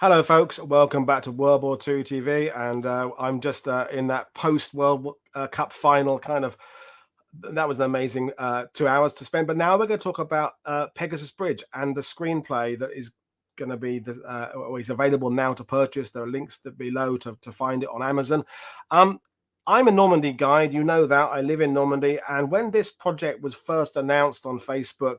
Hello, folks. Welcome back to World War II TV, and I'm just in that post-World Cup final kind of. That was an amazing 2 hours to spend. But now we're going to talk about Pegasus Bridge and the screenplay that is going to be or is available now to purchase. There are links below to find it on Amazon. I'm a Normandy guide, you know that. I live in Normandy, and when this project was first announced on Facebook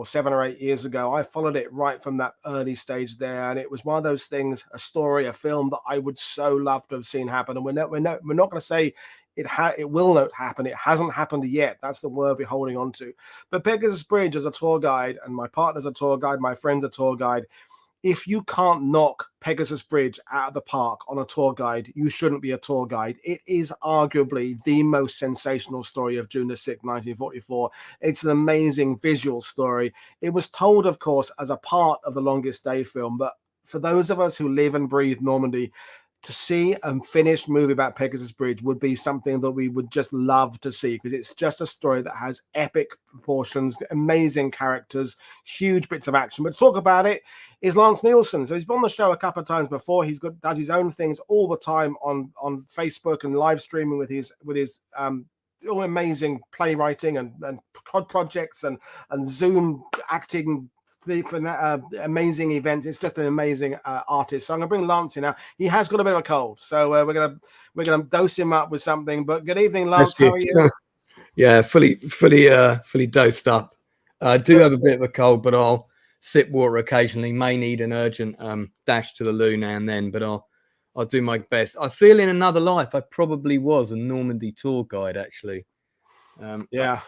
7 or 8 years ago, I followed it right from that early stage there, and it was one of those things, a story, a film that I would so love to have seen happen. And we're not going to say it will not happen. It hasn't happened yet. That's the word we're holding on to. But Pegasus Bridge as a tour guide, and my partner's a tour guide, my friend's a tour guide. If you can't knock Pegasus Bridge out of the park on a tour guide, you shouldn't be a tour guide. It is arguably the most sensational story of June the 6th, 1944. It's an amazing visual story. It was told, of course, as a part of the Longest Day film, but for those of us who live and breathe Normandy, to see a finished movie about Pegasus Bridge would be something that we would just love to see, because it's just a story that has epic proportions, amazing characters, huge bits of action. But to talk about it is Lance Nielsen. So he's been on the show a couple of times before. Does his own things all the time on Facebook and live streaming with his all amazing playwriting and projects and Zoom acting for amazing events. It's just an amazing artist. So I'm gonna bring Lance in now. He has got a bit of a cold, so we're gonna dose him up with something. But good evening, Lance. How are you? Yeah, fully dosed up. I do have a bit of a cold, but I'll sip water occasionally. May need an urgent dash to the loo now and then, but I'll do my best. I feel in another life I probably was a Normandy tour guide, actually. Yeah,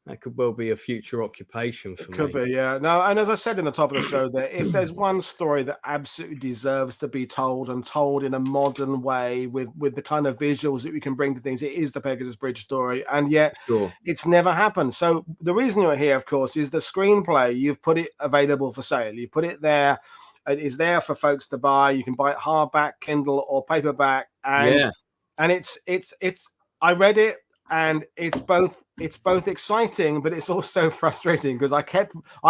that could well be a future occupation for me. Could be, yeah. No, and as I said in the top of the show there, if there's one story that absolutely deserves to be told, and told in a modern way with the kind of visuals that we can bring to things, it is the Pegasus Bridge story. And yet It's never happened. So the reason you're here, of course, is the screenplay. You've put it available for sale. You put it there. It is there for folks to buy. You can buy it hardback, Kindle, or paperback. And it's I read it, and it's both exciting, but it's also frustrating, because I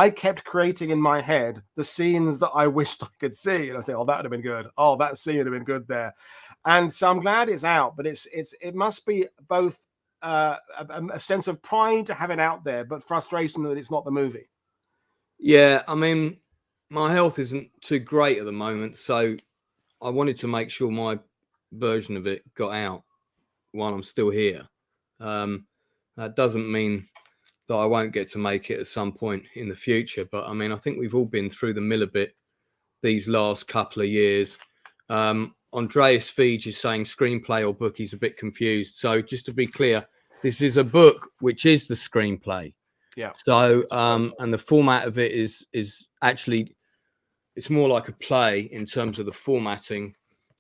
kept creating in my head the scenes that I wished I could see, and I say, oh, that would have been good, oh, that scene would have been good there. And so I'm glad it's out, but it must be both a sense of pride to have it out there, but frustration that it's not the movie. Yeah, I mean, my health isn't too great at the moment, so I wanted to make sure my version of it got out while I'm still here. That doesn't mean that I won't get to make it at some point in the future, but I mean, I think we've all been through the mill a bit these last couple of years. Andreas Feige is saying screenplay or book. He's a bit confused. So just to be clear, this is a book which is the screenplay. Yeah. So and the format of it is actually, it's more like a play in terms of the formatting.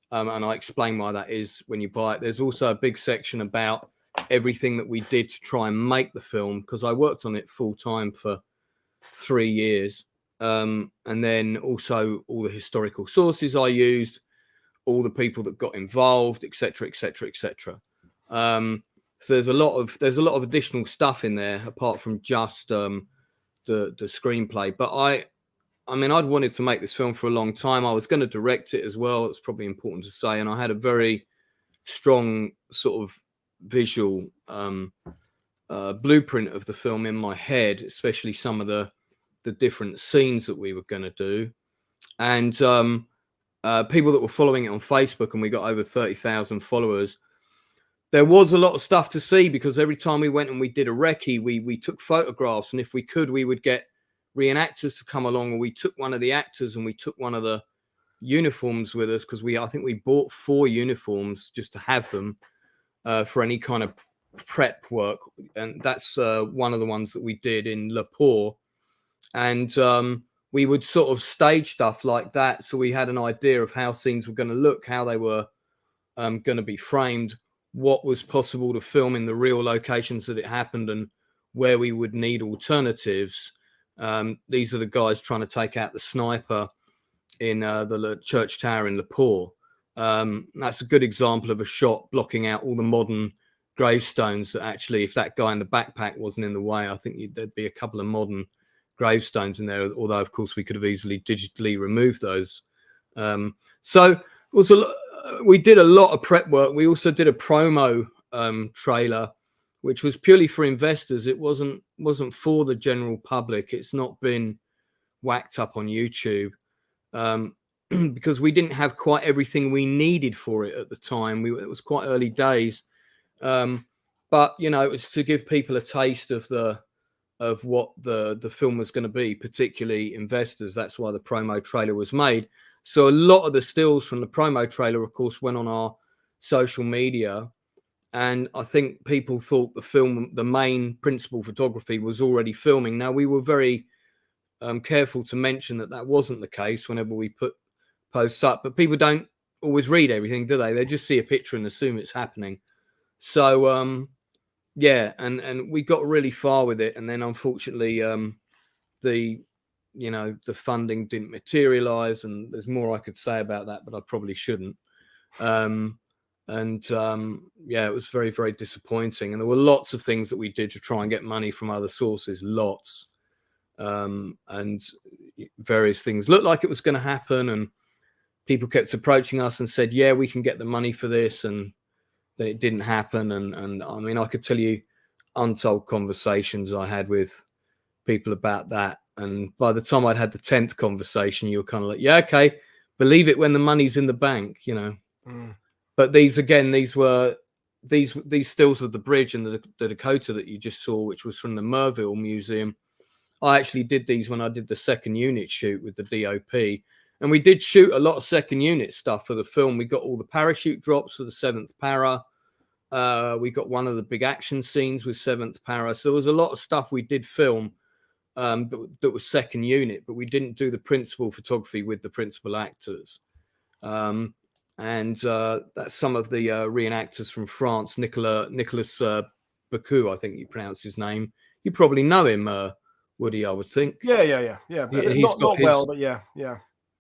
And I explain why that is when you buy it. There's also a big section about everything that we did to try and make the film, because I worked on it full time for 3 years. And then also all the historical sources I used, all the people that got involved, etc., etc., etc. So there's a lot of additional stuff in there apart from just the screenplay. But I mean, I'd wanted to make this film for a long time. I was going to direct it as well. It's probably important to say. And I had a very strong sort of visual blueprint of the film in my head, especially some of the different scenes that we were going to do. And people that were following it on Facebook, and we got over 30,000 followers, there was a lot of stuff to see, because every time we went and we did a recce, we took photographs, and if we could, we would get reenactors to come along, or we took one of the actors and we took one of the uniforms with us, because I think we bought 4 uniforms just to have them for any kind of prep work. And that's one of the ones that we did in Le Port. And we would sort of stage stuff like that, so we had an idea of how scenes were going to look, how they were going to be framed, what was possible to film in the real locations that it happened, and where we would need alternatives. These are the guys trying to take out the sniper in the church tower in Le Port. That's a good example of a shot blocking out all the modern gravestones that actually, if that guy in the backpack wasn't in the way, I think there'd be a couple of modern gravestones in there, although of course we could have easily digitally removed those So also we did a lot of prep work. We also did a promo trailer, which was purely for investors. It wasn't for the general public. It's not been whacked up on YouTube because we didn't have quite everything we needed for it at the time. It was quite early days, but you know, it was to give people a taste of what the film was going to be, particularly investors. That's why the promo trailer was made. So a lot of the stills from the promo trailer, of course, went on our social media. And I think people thought the film, the main principal photography, was already filming. Now, we were very careful to mention that wasn't the case whenever we put posts up. But people don't always read everything, do they? They just see a picture and assume it's happening. So, yeah, and we got really far with it. And then, unfortunately, the funding didn't materialize. And there's more I could say about that, but I probably shouldn't. Yeah, it was very, very disappointing. And there were lots of things that we did to try and get money from other sources, lots. And various things looked like it was going to happen. And people kept approaching us and said, yeah, we can get the money for this. And then it didn't happen. And I mean, I could tell you untold conversations I had with people about that. And by the time I'd had the 10th conversation, you were kind of like, yeah, okay, believe it when the money's in the bank, you know. But these were these stills of the bridge and the Dakota that you just saw, which was from the Merville Museum. I actually did these when I did the second unit shoot with the DOP. And we did shoot a lot of second unit stuff for the film. We got all the parachute drops for the 7th para. We got one of the big action scenes with 7th para. So there was a lot of stuff we did film that was second unit, but we didn't do the principal photography with the principal actors. And that's some of the reenactors from France. Nicolas Bacou, I think you pronounce his name. You probably know him, Woody, I would think. Yeah. Not well, but yeah.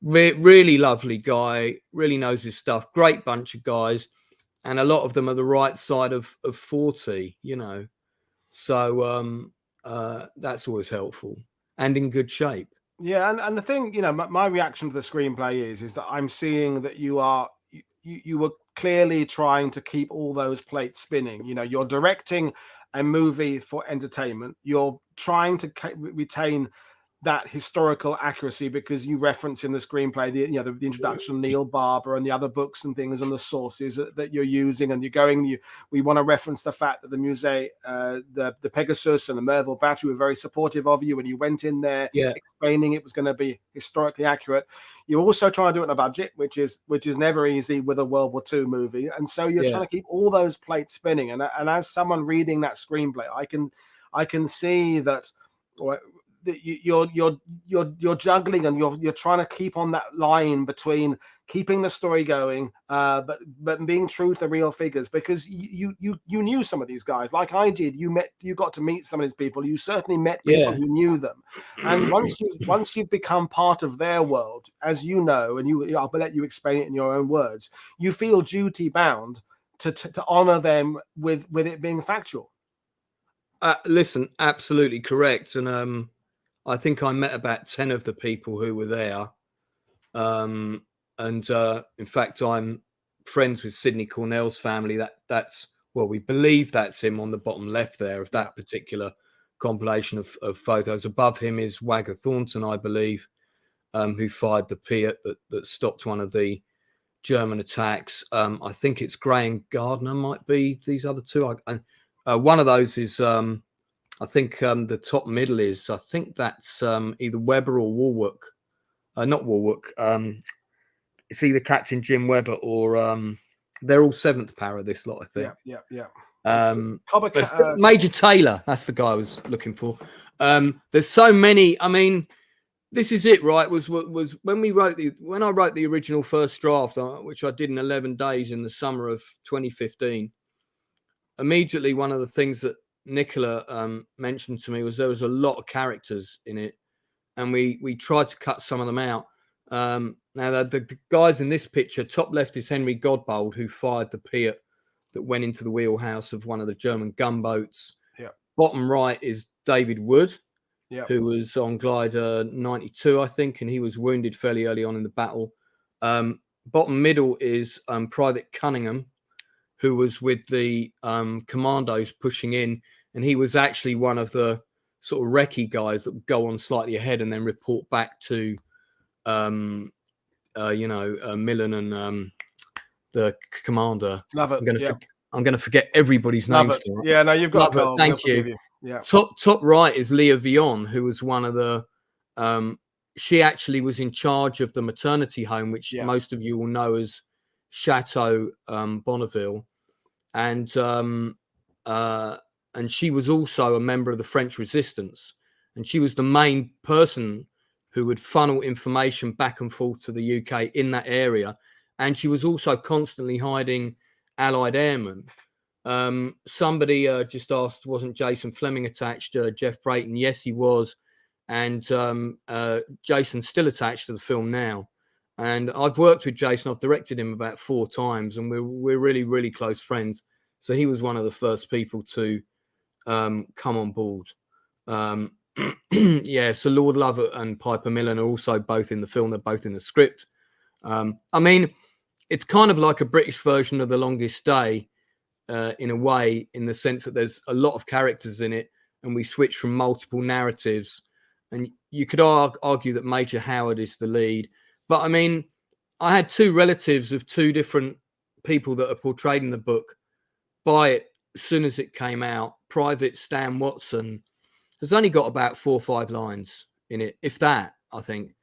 Really lovely guy, really knows his stuff. Great bunch of guys. And a lot of them are the right side of 40, you know. So that's always helpful and in good shape. Yeah, and the thing, you know, my reaction to the screenplay is that I'm seeing that you were clearly trying to keep all those plates spinning. You know, you're directing a movie for entertainment. You're trying to retain that historical accuracy because you reference in the screenplay the introduction, Neil Barber and the other books and things and the sources that you're using, and we want to reference the fact that the musée, the Pegasus and the Merville Battery were very supportive of you when you went in there, explaining it was going to be historically accurate. You're also trying to do it on a budget, which is never easy with a World War II movie, and so you're trying to keep all those plates spinning. And as someone reading that screenplay, I can see that. You're juggling and you're trying to keep on that line between keeping the story going, but being true to the real figures, because you knew some of these guys like I did. You got to meet some of these people. You certainly met people who knew them, and once you've become part of their world, as you know, and I'll let you explain it in your own words. You feel duty bound to honor them with it being factual. Listen, absolutely correct, and I think I met about 10 of the people who were there. And in fact, I'm friends with Sidney Cornell's family. We believe that's him on the bottom left there of that particular compilation of photos. Above him is Wagger Thornton, I believe, who fired the Piat that stopped one of the German attacks. I think it's Gray and Gardner might be these other two. One of those is... I think the top middle is, I think that's either Webber or Warwick. Not Warwick. It's either Captain Jim Webber or they're all 7th para, this lot, I think. Yeah. Major Taylor, that's the guy I was looking for. There's so many. I mean, this is it, right? Was when I wrote the original first draft, which I did in 11 days in the summer of 2015. Immediately, one of the things that Nicola mentioned to me was there was a lot of characters in it, and we tried to cut some of them out. Now the guys in this picture, top left is Henry Godbold, who fired the Piat that went into the wheelhouse of one of the German gunboats. Bottom right is David Wood, who was on glider 92, I think, and he was wounded fairly early on in the battle. Bottom middle is Private Cunningham, who was with the commandos pushing in, and he was actually one of the sort of recce guys that would go on slightly ahead and then report back to Millen and the commander. Love it. I'm going to forget everybody's names. Yeah, no, you've got Love it. Thank you. Yeah. Top right is Leah Vion, who was one of the. She actually was in charge of the maternity home, which most of you will know as Chateau Bonneville, and she was also a member of the French Resistance, and she was the main person who would funnel information back and forth to the UK in that area. And she was also constantly hiding Allied airmen. Somebody just asked, wasn't Jason Fleming attached? Jeff Brayton, yes, he was. And Jason's still attached to the film now. And I've worked with Jason. I've directed him about 4 times, and we're really, really close friends. So he was one of the first people to come on board. So Lord Lovat and Piper Millen are also both in the film. They're both in the script. I mean, it's kind of like a British version of The Longest Day in a way, in the sense that there's a lot of characters in it, and we switch from multiple narratives. And you could argue that Major Howard is the lead. But I mean, I had 2 relatives of 2 different people that are portrayed in the book buy it as soon as it came out. Private Stan Watson has only got about 4 or 5 lines in it, if that, I think.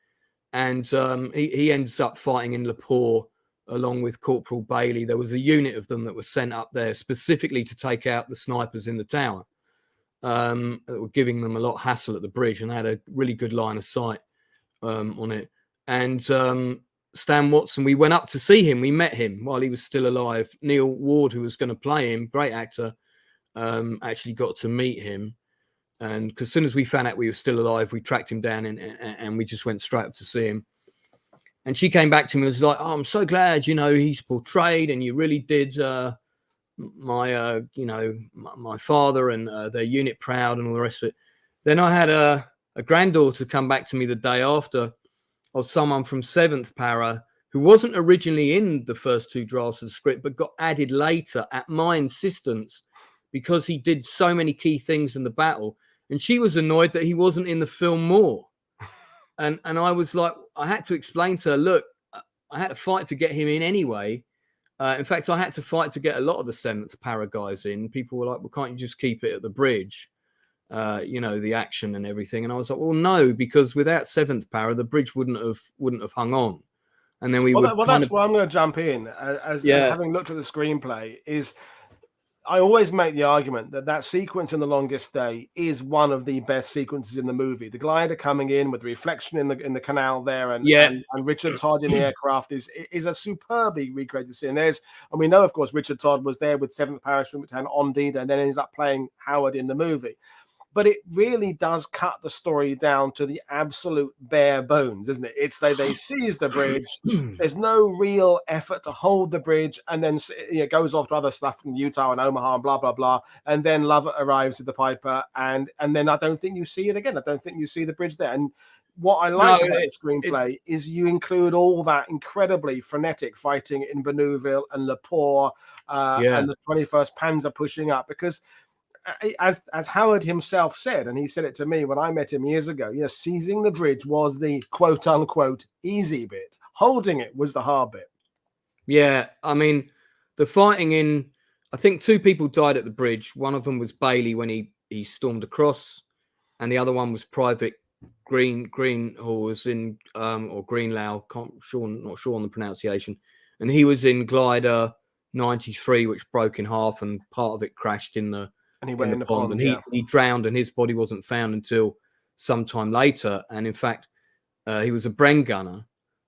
And he ends up fighting in Lepore along with Corporal Bailey. There was a unit of them that was sent up there specifically to take out the snipers in the tower. That were giving them a lot of hassle at the bridge, and they had a really good line of sight on it. And Stan Watson, we went up to see him. We met him while he was still alive. Neil Ward, who was going to play him, great actor, actually got to meet him. And because as soon as we found out we were still alive, we tracked him down and we just went straight up to see him. And she came back to me and was like, "Oh, I'm so glad, he's portrayed, and you really did my father and their unit proud and all the rest of it." Then I had a granddaughter come back to me the day after, of someone from 7th Para who wasn't originally in the first 2 drafts of the script, but got added later at my insistence because he did so many key things in the battle. And she was annoyed that he wasn't in the film more. And I was like, I had to explain to her, look, I had to fight to get him in anyway. In fact, I had to fight to get a lot of the 7th Para guys in. People were like, well, can't you just keep it at the bridge? The action and everything. And I was like, well, no, because without 7th Para, the bridge wouldn't have hung on. And then that's why I'm going to jump in. As having looked at the screenplay, is I always make the argument that sequence in The Longest Day is one of the best sequences in the movie. The glider coming in with the reflection in the canal there, and Richard Todd in the aircraft is a superbly recreated scene. And we know, of course, Richard Todd was there with 7th Parachute Battalion on D-Day, and then ended up playing Howard in the movie. But it really does cut the story down to the absolute bare bones, isn't it? It's they seize the bridge. There's no real effort to hold the bridge, and then it goes off to other stuff from Utah and Omaha and blah blah blah. And then Lovett arrives with the Piper, and then I don't think you see it again. I don't think you see the bridge there. And what I like about the screenplay is you include all that incredibly frenetic fighting in Benouville and Lepore, and the 21st Panzer pushing up, because as Howard himself said, and he said it to me when I met him years ago, seizing the bridge was the quote unquote easy bit. Holding it was the hard bit. Yeah, I mean, the fighting I think 2 people died at the bridge. One of them was Bailey when he stormed across, and the other one was Private Greenhorse in or Greenlau, not sure on the pronunciation, and he was in glider 93, which broke in half, and part of it crashed in the pond, and he drowned, and his body wasn't found until sometime later. And in fact, he was a Bren gunner,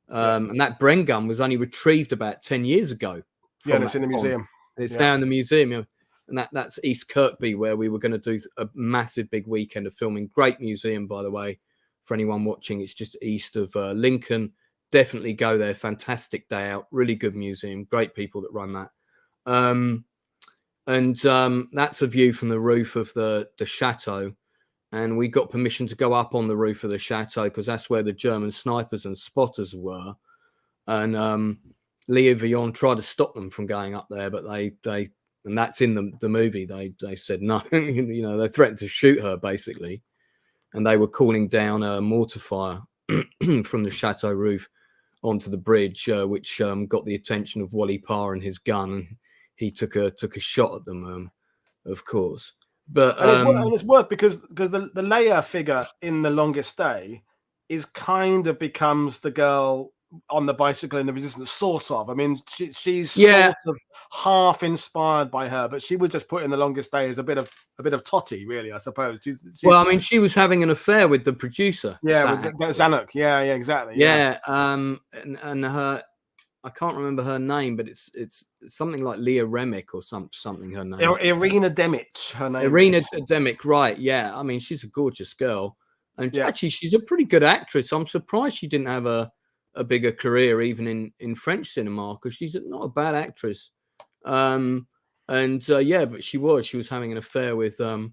and that Bren gun was only retrieved about 10 years ago. And it's in the museum. And it's now in the museum, and that's East Kirkby, where we were going to do a massive big weekend of filming. Great museum, by the way, for anyone watching. It's just east of Lincoln. Definitely go there. Fantastic day out. Really good museum. Great people that run that. And that's a view from the roof of the chateau. And we got permission to go up on the roof of the chateau because that's where the German snipers and spotters were. and Leo Villon tried to stop them from going up there, but they and that's in the movie. They said no. You know, they threatened to shoot her basically, and they were calling down a mortar fire from the chateau roof onto the bridge, which got the attention of Wally Parr and his gun, and he took a shot at them, of course. But and it's worth because the Leia figure in The Longest Day is kind of becomes the girl on the bicycle in the Resistance, sort of. I mean, she's sort of half inspired by her, but she was just put in The Longest Day as a bit of Totty, really, I suppose. She's, well, I mean, she was having an affair with the producer. Yeah, with Zanuck. Yeah, exactly. Yeah, and her, I can't remember her name, but it's something like Leah Remick or something. Her name, Irina Demic. Her name, Irina Demic. Right? Yeah. I mean, she's a gorgeous girl, and actually, she's a pretty good actress. I'm surprised she didn't have a bigger career even in French cinema, because she's not a bad actress. But she was having an affair with Daryl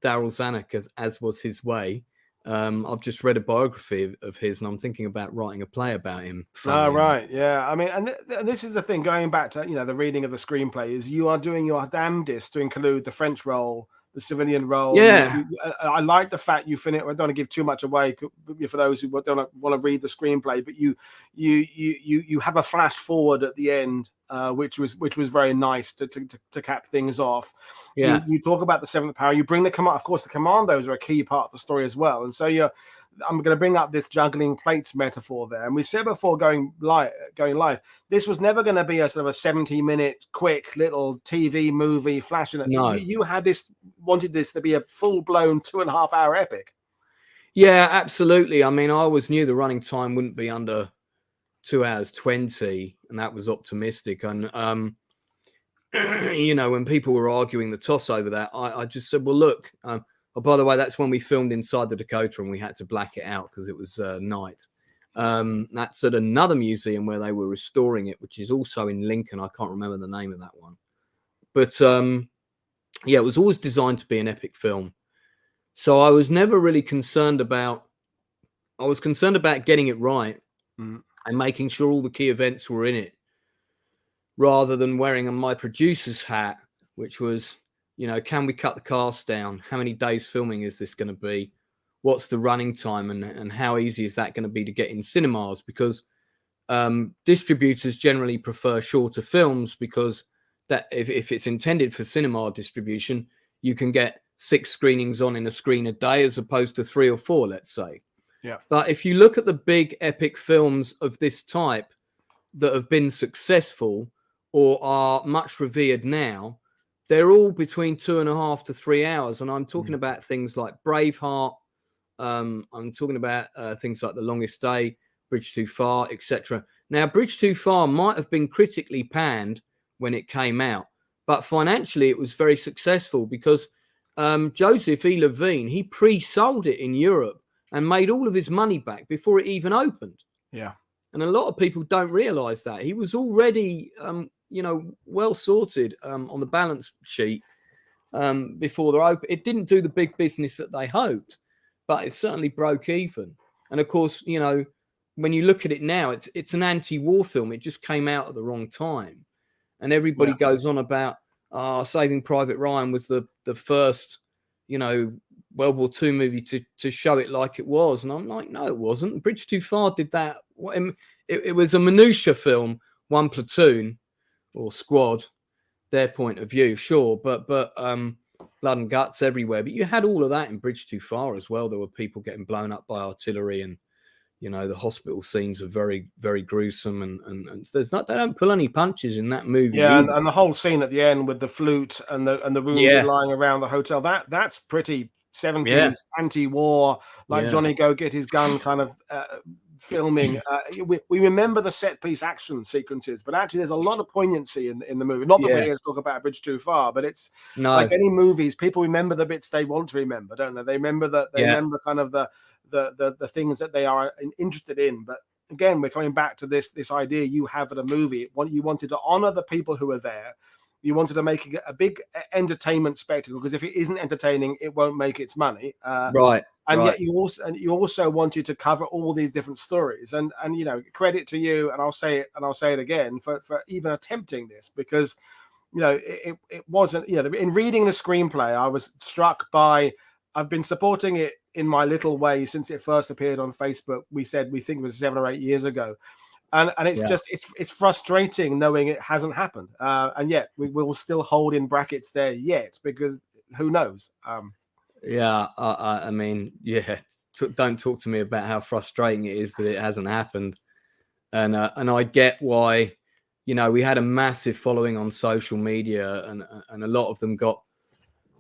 Zanuck, as was his way. I've just read a biography of his, and I'm thinking about writing a play about him. Right, yeah. I mean, and this is the thing, going back to the reading of the screenplay, is you are doing your damnedest to include the French role, the civilian role. Yeah, I like the fact you finish. I don't want to give too much away for those who don't want to read the screenplay, but you have a flash forward at the end, which was very nice to cap things off. Yeah, you talk about the seventh power. You bring the command. Of course, the commandos are a key part of the story as well, and so I'm going to bring up this juggling plates metaphor there. And we said before going live, this was never going to be a sort of a 70-minute quick little TV movie flashing. No. You wanted this to be a full-blown 2.5-hour epic. Yeah, absolutely. I mean, I always knew the running time wouldn't be under 2 hours 20, and that was optimistic. And when people were arguing the toss over that, I just said, well, look. Oh, by the way, that's when we filmed inside the Dakota, and we had to black it out because it was night. That's at another museum where they were restoring it, which is also in Lincoln. I can't remember the name of that one. But it was always designed to be an epic film. So I was never really concerned about... I was concerned about getting it right and making sure all the key events were in it, rather than wearing my producer's hat, which was... can we cut the cast down? How many days filming is this going to be? What's the running time? And how easy is that going to be to get in cinemas? Because distributors generally prefer shorter films, because that if it's intended for cinema distribution, you can get 6 screenings on in a screen a day as opposed to 3 or 4, let's say. Yeah. But if you look at the big epic films of this type that have been successful or are much revered now, they're all between 2.5 to 3 hours. And I'm talking about things like Braveheart. I'm talking about things like The Longest Day, Bridge Too Far, etc. Now, Bridge Too Far might have been critically panned when it came out, but financially it was very successful, because Joseph E. Levine, he pre-sold it in Europe and made all of his money back before it even opened. Yeah. And a lot of people don't realize that. He was already... well sorted on the balance sheet before they're open. It didn't do the big business that they hoped, but it certainly broke even. And of course, when you look at it now, it's an anti-war film. It just came out at the wrong time, and everybody goes on about Saving Private Ryan was the first, World War II movie to show it like it was. And I'm like, no, it wasn't. Bridge Too Far did that. It was a minutia film, one platoon or squad, their point of view, sure, but blood and guts everywhere. But you had all of that in Bridge Too Far as well. There were people getting blown up by artillery, and the hospital scenes are very, very gruesome, and they don't pull any punches in that movie. Yeah, and the whole scene at the end with the flute and the wounded lying around the hotel, that's pretty 70s anti-war, like Johnny Go Get His Gun kind of filming. We remember the set piece action sequences, but actually there's a lot of poignancy in the movie. Not that we're here to talk about Bridge Too Far, but it's like any movies, people remember the bits they want to remember, don't they? They remember remember kind of the things that they are interested in. But again, we're coming back to this idea you have at a movie. You wanted to honor the people who are there. You wanted to make a big entertainment spectacle, because if it isn't entertaining, it won't make its money. Right. And yet you also wanted to cover all these different stories. And you know, credit to you, and I'll say it again, for even attempting this, because you know, it wasn't, you know, in reading the screenplay, I was struck by, I've been supporting it in my little way since it first appeared on Facebook. We think it was 7 or 8 years ago. And it's just, it's frustrating knowing it hasn't happened. And yet we will still hold in brackets there yet, because who knows? I mean, don't talk to me about how frustrating it is that it hasn't happened. And I get why, you know, we had a massive following on social media, and a lot of them got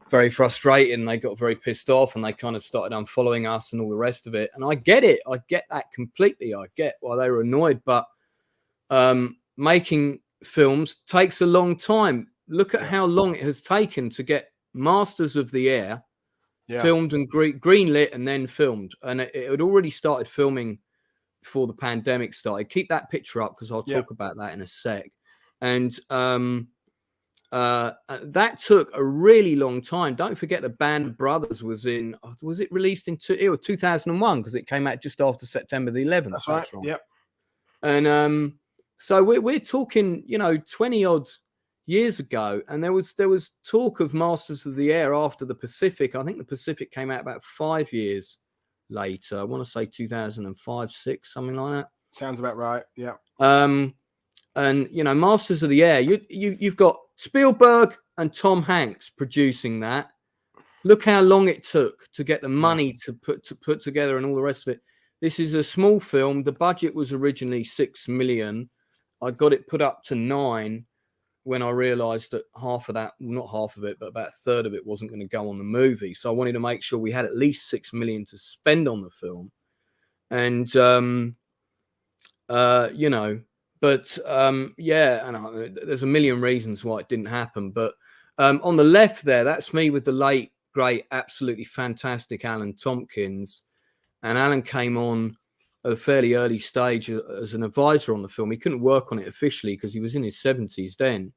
very frustrated and they got very pissed off, and they kind of started unfollowing us and all the rest of it. And I get it. I get that completely. I get why they were annoyed, but making films takes a long time. Look at how long it has taken to get Masters of the Air filmed and greenlit and then filmed. And it had already started filming before the pandemic started. Keep that picture up, because I'll talk about that in a sec. And that took a really long time. Don't forget, the Band of Brothers was it released in 2001, because it came out just after September the 11th. That's right. Yep. And so we're talking, you know, 20 odd years ago, and there was talk of Masters of the Air after the Pacific. I think the Pacific came out about 5 years later. I want to say 2005, 6, something like that. Sounds about right. Yeah. And you know, Masters of the Air, you've got Spielberg and Tom Hanks producing that. Look how long it took to get the money to put together and all the rest of it. This is a small film. The budget was originally 6 million. I got it put up to 9 when I realized that half of that, not half of it, but about a third of it wasn't going to go on the movie. So I wanted to make sure we had at least 6 million to spend on the film. And, you know, but and there's a million reasons why it didn't happen. But on the left there, that's me with the late, great, absolutely fantastic Alan Tompkins. And Alan came on at a fairly early stage as an advisor on the film. He couldn't work on it officially because he was in his 70s then.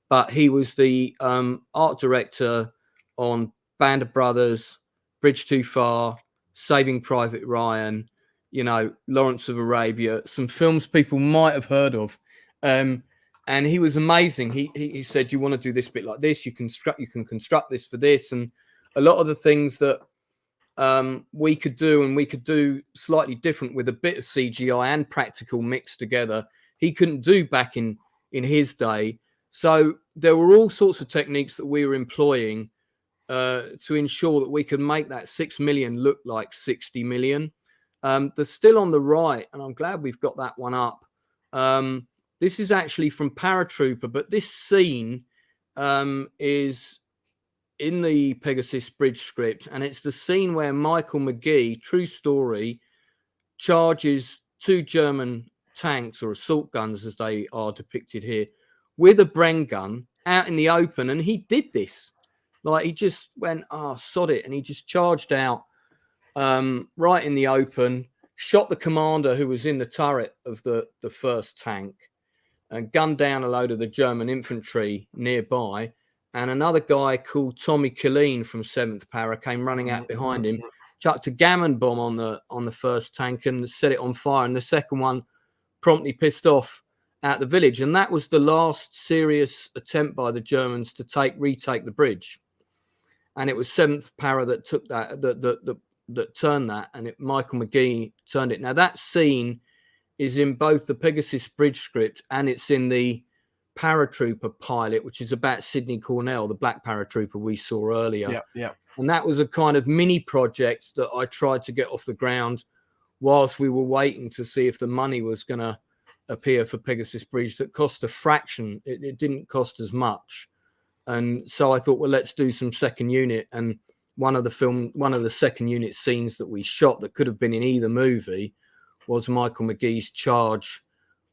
But he was the art director on Band of Brothers, Bridge Too Far, Saving Private Ryan, you know, Lawrence of Arabia, some films people might have heard of. And he was amazing. He said, you want to do this bit like this, you can construct this for this. And a lot of the things that we could do, and we could do slightly different with a bit of CGI and practical mixed together, he couldn't do back in his day. So there were all sorts of techniques that we were employing to ensure that we could make that 6 million look like 60 million. They're still on the right, and I'm glad we've got that one up. This is actually from Paratrooper, but this scene is in the Pegasus Bridge script, and it's the scene where Michael McGee, true story, charges 2 German tanks, or assault guns as they are depicted here, with a Bren gun out in the open. And he did this, like, he just went, sod it, and he just charged out right in the open, shot the commander who was in the turret of the first tank, and gunned down a load of the German infantry nearby. And another guy called Tommy Killeen from 7th Para came running out behind him, chucked a gammon bomb on the first tank and set it on fire. And the second one promptly pissed off at the village. And that was the last serious attempt by the Germans to retake the bridge. And it was 7th Para that took that turned that, and Michael McGee turned it. Now that scene is in both the Pegasus Bridge script, and it's in the Paratrooper pilot, which is about Sidney Cornell, the black paratrooper we saw earlier. Yeah. And that was a kind of mini project that I tried to get off the ground whilst we were waiting to see if the money was going to appear for Pegasus Bridge. That cost a fraction. It didn't cost as much. And so I thought, well, let's do some second unit. And one of the second unit scenes that we shot that could have been in either movie was Michael McGee's charge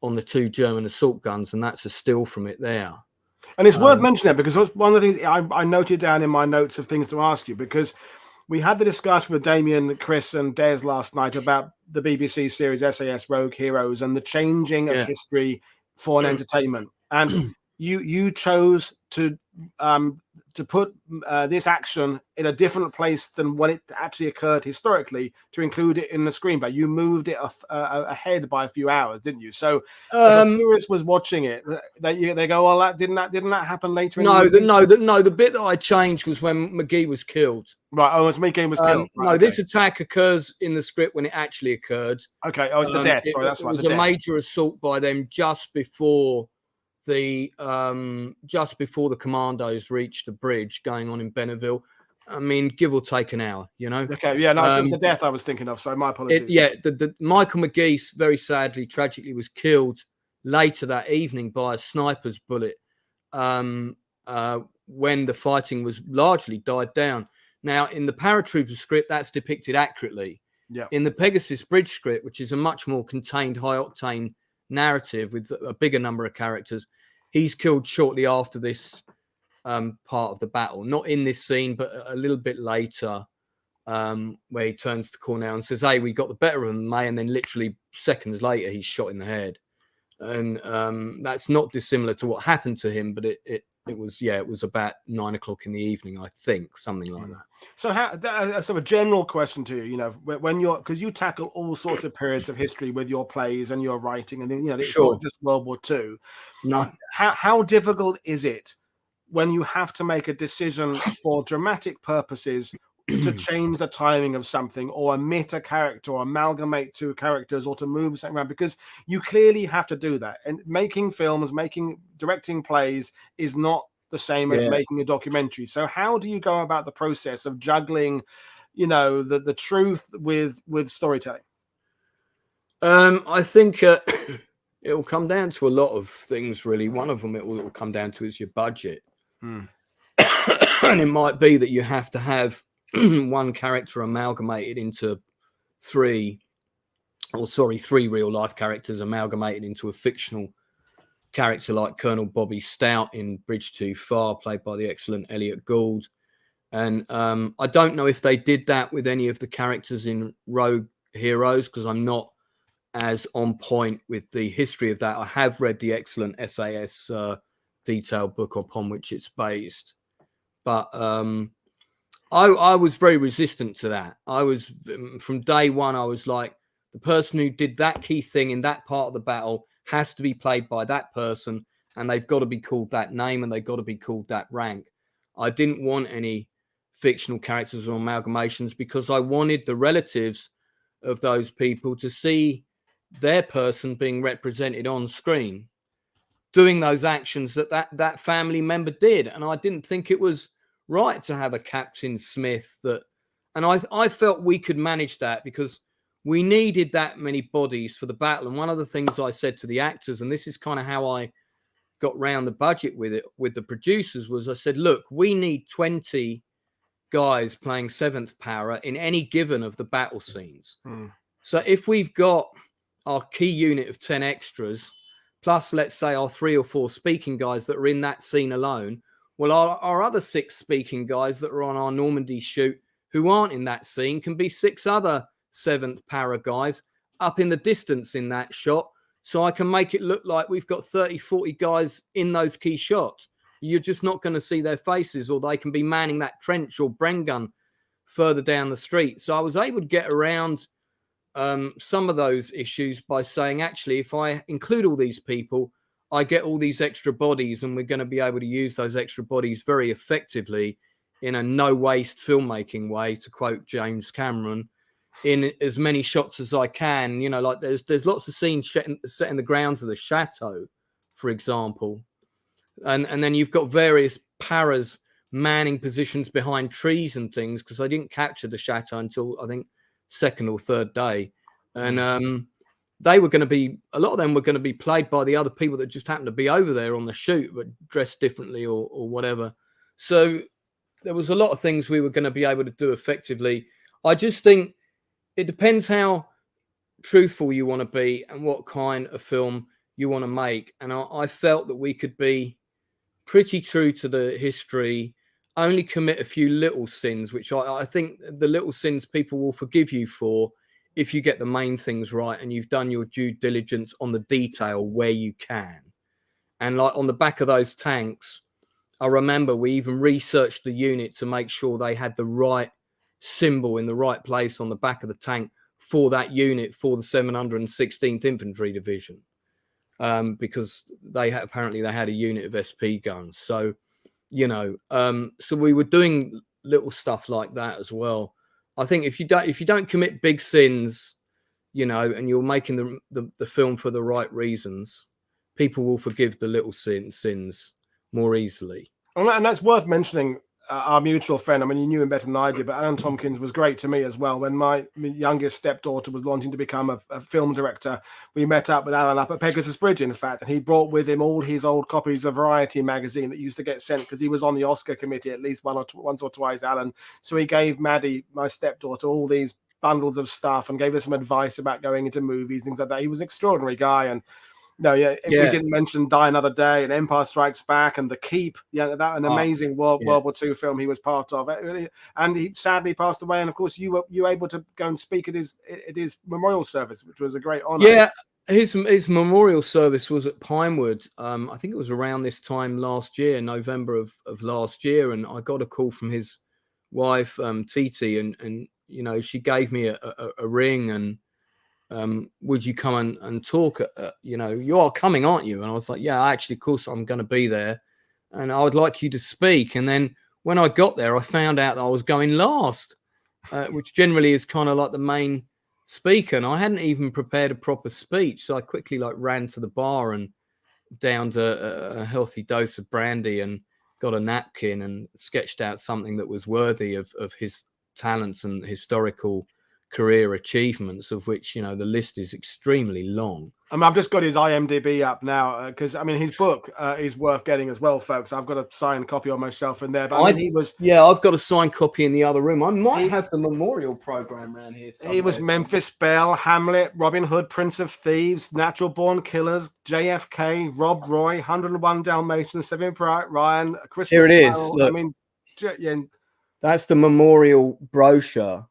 on the 2 German assault guns, and that's a still from it there. And it's worth mentioning, because one of the things I noted down in my notes of things to ask you, because we had the discussion with Damien, Chris, and Des last night about the BBC series SAS Rogue Heroes and the changing of history for an entertainment. And you chose to put this action in a different place than when it actually occurred historically, to include it in the screenplay. You moved it ahead by a few hours, didn't you? So if a tourist was watching it, they go, "Well, didn't that happen later?" No, the bit that I changed was when McGee was killed. Right. Oh, as McGee was killed. Right, no, okay. This attack occurs in the script when it actually occurred. Okay. Oh, it's the death. Sorry, that's right. It was a major assault by them just before the commandos reached the bridge going on in Benneville. I mean, give or take an hour, you know. Okay, yeah, no, it's the death I was thinking of. So my apologies. The Michael McGee very sadly, tragically, was killed later that evening by a sniper's bullet when the fighting was largely died down. Now, in the paratrooper script, that's depicted accurately. Yeah. In the Pegasus Bridge script, which is a much more contained, high-octane narrative with a bigger number of characters, he's killed shortly after this part of the battle. Not in this scene, but a little bit later, where he turns to Cornell and says, "Hey, we got the better of them, mate," and then literally seconds later, he's shot in the head. And that's not dissimilar to what happened to him, but it was about 9 o'clock in the evening, I think, something like that. So, so a general question to you, you know, when you're, because you tackle all sorts of periods of history with your plays and your writing, and then, you know, it's not just World War II. No. How difficult is it when you have to make a decision for dramatic purposes to change the timing of something, or omit a character, or amalgamate two characters, or to move something around? Because you clearly have to do that. And making films, directing plays is not the same as making a documentary. So how do you go about the process of juggling, you know, the truth with storytelling? I think it will come down to a lot of things, really. One of them it will come down to is your budget. And it might be that you have to have one character amalgamated into three real life characters amalgamated into a fictional character, like Colonel Bobby Stout in Bridge Too Far, played by the excellent Elliot Gould. And I don't know if they did that with any of the characters in Rogue Heroes, because I'm not as on point with the history of that. I have read the excellent SAS detailed book upon which it's based, but I was very resistant to that. I was, from day one, I was like, the person who did that key thing in that part of the battle has to be played by that person, and they've got to be called that name, and they've got to be called that rank. I didn't want any fictional characters or amalgamations, because I wanted the relatives of those people to see their person being represented on screen, doing those actions that family member did. And I didn't think it was right to have a Captain Smith and I felt we could manage that, because we needed that many bodies for the battle. And one of the things I said to the actors, and this is kind of how I got round the budget with the producers, was I said, look, we need 20 guys playing 7th para in any given of the battle scenes. So if we've got our key unit of 10 extras, plus let's say our 3 or 4 speaking guys that are in that scene alone, well, our other 6 speaking guys that are on our Normandy shoot who aren't in that scene can be 6 other 7th para guys up in the distance in that shot. So I can make it look like we've got 30, 40 guys in those key shots. You're just not going to see their faces, or they can be manning that trench or Bren gun further down the street. So I was able to get around some of those issues by saying, actually, if I include all these people, I get all these extra bodies, and we're going to be able to use those extra bodies very effectively in a no-waste filmmaking way, to quote James Cameron, in as many shots as I can. You know, like there's lots of scenes set in the grounds of the chateau, for example. And then you've got various paras manning positions behind trees and things, because I didn't capture the chateau until, I think, 2nd or 3rd day. And they were going to be, a lot of them were going to be played by the other people that just happened to be over there on the shoot, but dressed differently or whatever. So there was a lot of things we were going to be able to do effectively. I just think it depends how truthful you want to be and what kind of film you want to make. And I felt that we could be pretty true to the history, only commit a few little sins, which I think the little sins people will forgive you for if you get the main things right and you've done your due diligence on the detail where you can. And like on the back of those tanks, I remember we even researched the unit to make sure they had the right symbol in the right place on the back of the tank for that unit, for the 716th Infantry Division, because apparently they had a unit of SP guns. So, you know, so we were doing little stuff like that as well. I think if you don't commit big sins, you know, and you're making the film for the right reasons, people will forgive the little sins more easily. And that's worth mentioning. Our mutual friend, I mean, you knew him better than I did, but Alan Tompkins was great to me as well. When my youngest stepdaughter was wanting to become a film director, we met up with Alan up at Pegasus Bridge, in fact, and he brought with him all his old copies of Variety magazine that used to get sent, because he was on the Oscar committee at least once or twice, Alan. So he gave Maddie, my stepdaughter, all these bundles of stuff and gave her some advice about going into movies, things like that. He was an extraordinary guy. And no, yeah, we didn't mention Die Another Day and Empire Strikes Back and The Keep. Yeah, that an amazing World War II film he was part of, and he sadly passed away. And of course, you were able to go and speak at his memorial service, which was a great honor. Yeah, his memorial service was at Pinewood. I think it was around this time last year, November of last year, and I got a call from his wife, Titi, and you know, she gave me a ring and. Would you come and talk? You know, you are coming, aren't you? And I was like, yeah, actually, of course, I'm going to be there, and I would like you to speak. And then when I got there, I found out that I was going last, which generally is kind of like the main speaker. And I hadn't even prepared a proper speech, so I quickly ran to the bar and downed a healthy dose of brandy and got a napkin and sketched out something that was worthy of his talents and historical career achievements, of which, you know, the list is extremely long. I mean, I've just got his IMDb up now, because I mean, his book is worth getting as well, folks. I've got a signed copy on my shelf in there. But I mean, I've got a signed copy in the other room. I might have the memorial program around here somewhere. He was Memphis Belle, Hamlet, Robin Hood, Prince of Thieves, Natural Born Killers, JFK, Rob Roy, 101 Dalmatians, Saving Private Ryan, Christmas Here it is. Carol. Look, I mean, yeah. That's the memorial brochure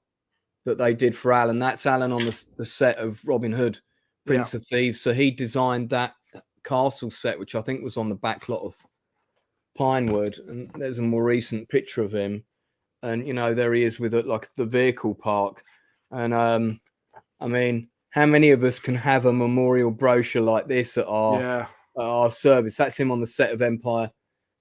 that they did for Alan. That's Alan on the set of Robin Hood, Prince of Thieves. So he designed that castle set, which I think was on the back lot of Pinewood. And there's a more recent picture of him. And, you know, there he is with the vehicle park. And I mean, how many of us can have a memorial brochure like this at our service? That's him on the set of Empire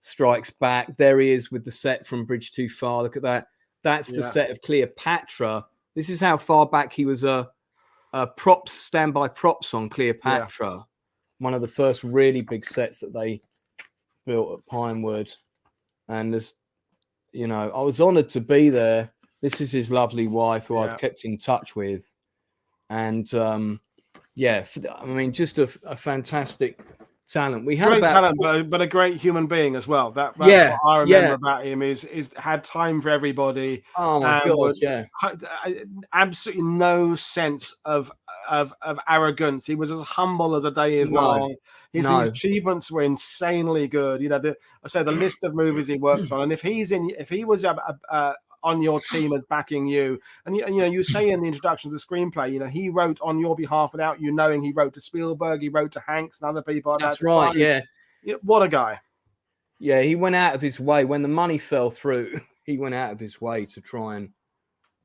Strikes Back. There he is with the set from Bridge Too Far. Look at that. That's the set of Cleopatra. This is how far back he was a standby props on Cleopatra. Yeah. One of the first really big sets that they built at Pinewood. And there's, you know, I was honored to be there. This is his lovely wife, who I've kept in touch with. And I mean, just a fantastic talent. We had great talent, but a great human being as well. That's what I remember about him is had time for everybody. Oh my God, absolutely no sense of arrogance. He was as humble as a day is long. His achievements were insanely good. You know, the list of movies he worked on, and if he was on your team as backing you, and you know, you say in the introduction to the screenplay, you know, he wrote on your behalf without you knowing. He wrote to Spielberg, he wrote to Hanks and other people. That's right. Yeah, what a guy. Yeah, he went out of his way when the money fell through. He went out of his way to try and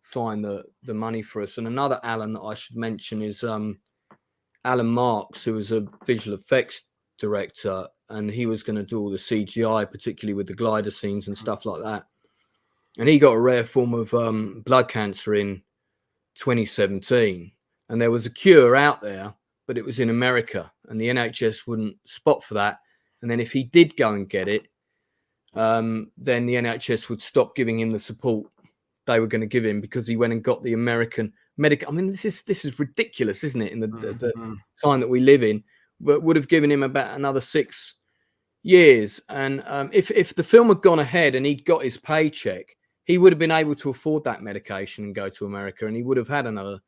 find the money for us. And another Alan that I should mention is Alan Marks, who was a visual effects director, and he was going to do all the CGI, particularly with the glider scenes and stuff like that. And he got a rare form of blood cancer in 2017. And there was a cure out there, but it was in America. And the NHS wouldn't spot for that. And then if he did go and get it, then the NHS would stop giving him the support they were going to give him, because he went and got the American medical. I mean, this is ridiculous, isn't it? In the time that we live in, but would have given him about another 6 years. And if the film had gone ahead and he'd got his paycheck, he would have been able to afford that medication and go to America, and he would have had another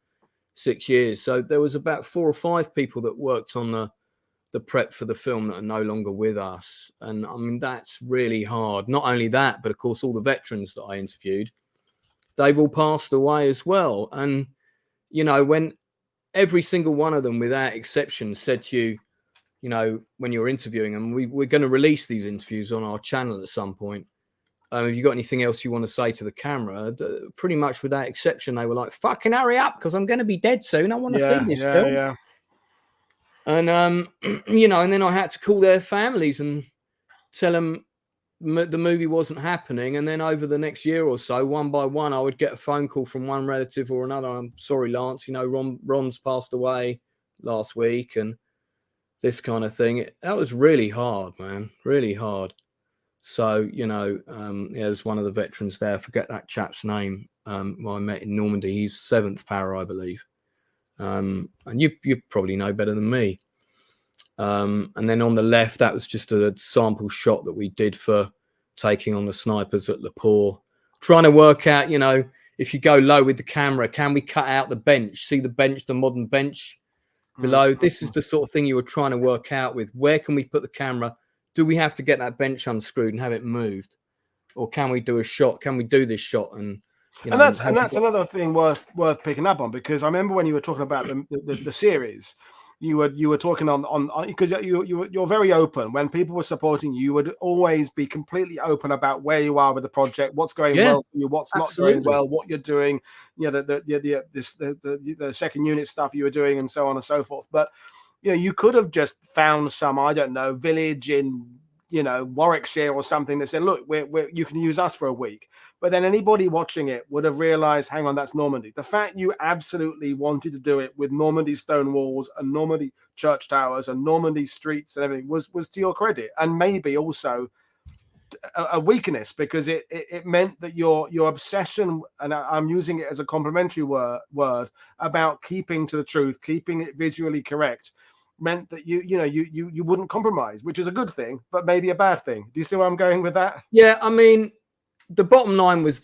6 years. So there was about 4 or 5 people that worked on the prep for the film that are no longer with us. And I mean, that's really hard. Not only that, but of course, all the veterans that I interviewed, they've all passed away as well. And, you know, when every single one of them, without exception, said to you, you know, when you're interviewing them. We're going to release these interviews on our channel at some point. Have you got anything else you want to say to the camera? Pretty much without exception, they were like, fucking hurry up, because I'm going to be dead soon. I want to see this film. Yeah. And, you know, and then I had to call their families and tell them the movie wasn't happening. And then over the next year or so, one by one, I would get a phone call from one relative or another. I'm sorry, Lance, you know, Ron's passed away last week, and this kind of thing. That was really hard, man, really hard. So, you know, yeah, there's one of the veterans there. I forget that chap's name. Who I met in Normandy. He's 7th Para, I believe. And you probably know better than me. And then on the left, that was just a sample shot that we did for taking on the snipers at Le Port. Trying to work out, you know, if you go low with the camera, can we cut out the bench? See the bench, the modern bench below? This is the sort of thing you were trying to work out with. Where can we put the camera? Do we have to get that bench unscrewed and have it moved, or can we do a shot? Can we do this shot? And you know, and that's another thing worth picking up on, because I remember when you were talking about the series, you were talking on because you're very open. When people were supporting you, you would always be completely open about where you are with the project, what's going well for you, what's not going well, what you're doing, you know, the second unit stuff you were doing, and so on and so forth. But you know, you could have just found some, I don't know, village in, you know, Warwickshire or something that said, look, you can use us for a week. But then anybody watching it would have realized, hang on, that's Normandy. The fact you absolutely wanted to do it with Normandy stone walls and Normandy church towers and Normandy streets and everything was to your credit, and maybe also a weakness, because it meant that your obsession, and I'm using it as a complimentary word about keeping to the truth, keeping it visually correct, meant that you wouldn't compromise, which is a good thing, but maybe a bad thing. Do you see where I'm going with that? Yeah, I mean, the bottom line was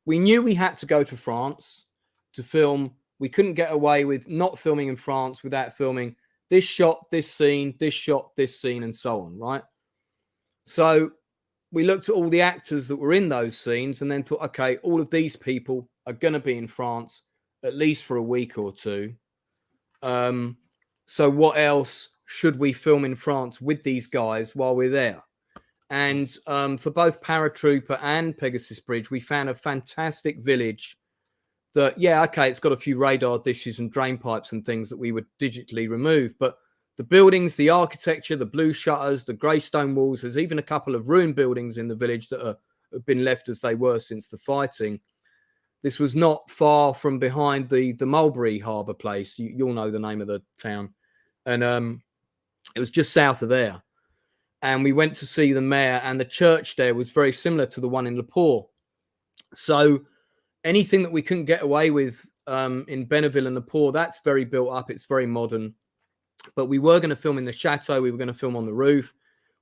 we knew we had to go to France to film. We couldn't get away with not filming in France without filming this shot, this scene, this shot, this scene, and so on, right? So we looked at all the actors that were in those scenes and then thought, okay, all of these people are going to be in France at least for a week or two. So what else should we film in France with these guys while we're there? And for both Paratrooper and Pegasus Bridge, we found a fantastic village that, yeah, okay, it's got a few radar dishes and drain pipes and things that we would digitally remove. But the buildings, the architecture, the blue shutters, the grey stone walls, there's even a couple of ruined buildings in the village that have been left as they were since the fighting. This was not far from behind the Mulberry Harbour place. You'll know the name of the town. And it was just south of there. And we went to see the mayor, and the church there was very similar to the one in Le Port. So anything that we couldn't get away with in Benneville and Le Port, that's very built up. It's very modern. But we were going to film in the chateau. We were going to film on the roof.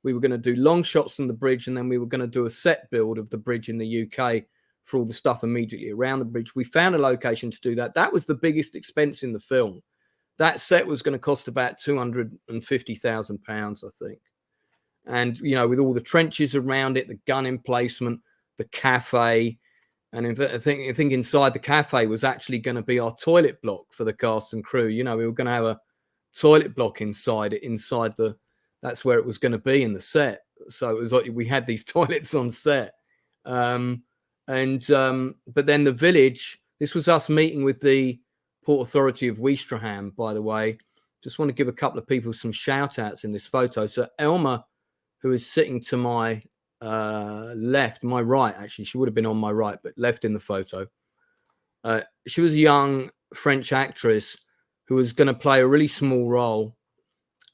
We were going to do long shots on the bridge, and then we were going to do a set build of the bridge in the UK for all the stuff immediately around the bridge. We found a location to do that. That was the biggest expense in the film. That set was going to cost about £250,000, I think. And, you know, with all the trenches around it, the gun emplacement, the cafe. And I think inside the cafe was actually going to be our toilet block for the cast and crew. You know, we were going to have a toilet block inside it, that's where it was going to be in the set. So it was like we had these toilets on set. But then the village, this was us meeting with the Port Authority of Ouistreham, by the way. Just want to give a couple of people some shout outs in this photo. So Elma, who is sitting to my left, my right, actually, she would have been on my right, but left in the photo. She was a young French actress who was going to play a really small role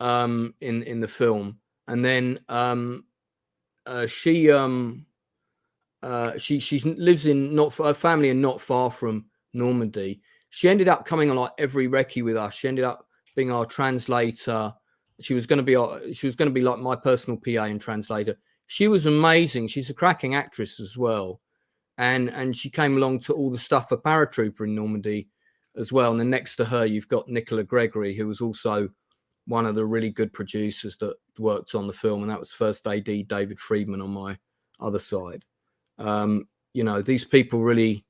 in the film. And then she lives in her family and not far from Normandy. She ended up coming on like every recce with us. She ended up being our translator. She was going to be like my personal PA and translator. She was amazing. She's a cracking actress as well. And she came along to all the stuff for Paratrooper in Normandy as well. And then next to her, you've got Nicola Gregory, who was also one of the really good producers that worked on the film. And that was first AD David Friedman on my other side. You know, these people really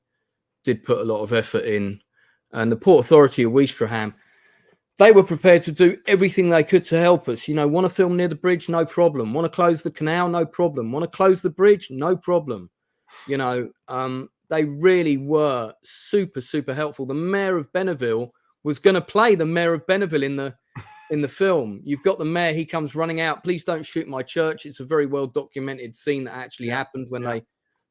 did put a lot of effort in. And the Port Authority of Ouistreham, they were prepared to do everything they could to help us. You know, want to film near the bridge? No problem. Want to close the canal? No problem. Want to close the bridge? No problem. You know, they really were super, super helpful. The mayor of Benneville was going to play the mayor of Benneville in the film. You've got the mayor, he comes running out, please don't shoot my church. It's a very well documented scene that actually happened when they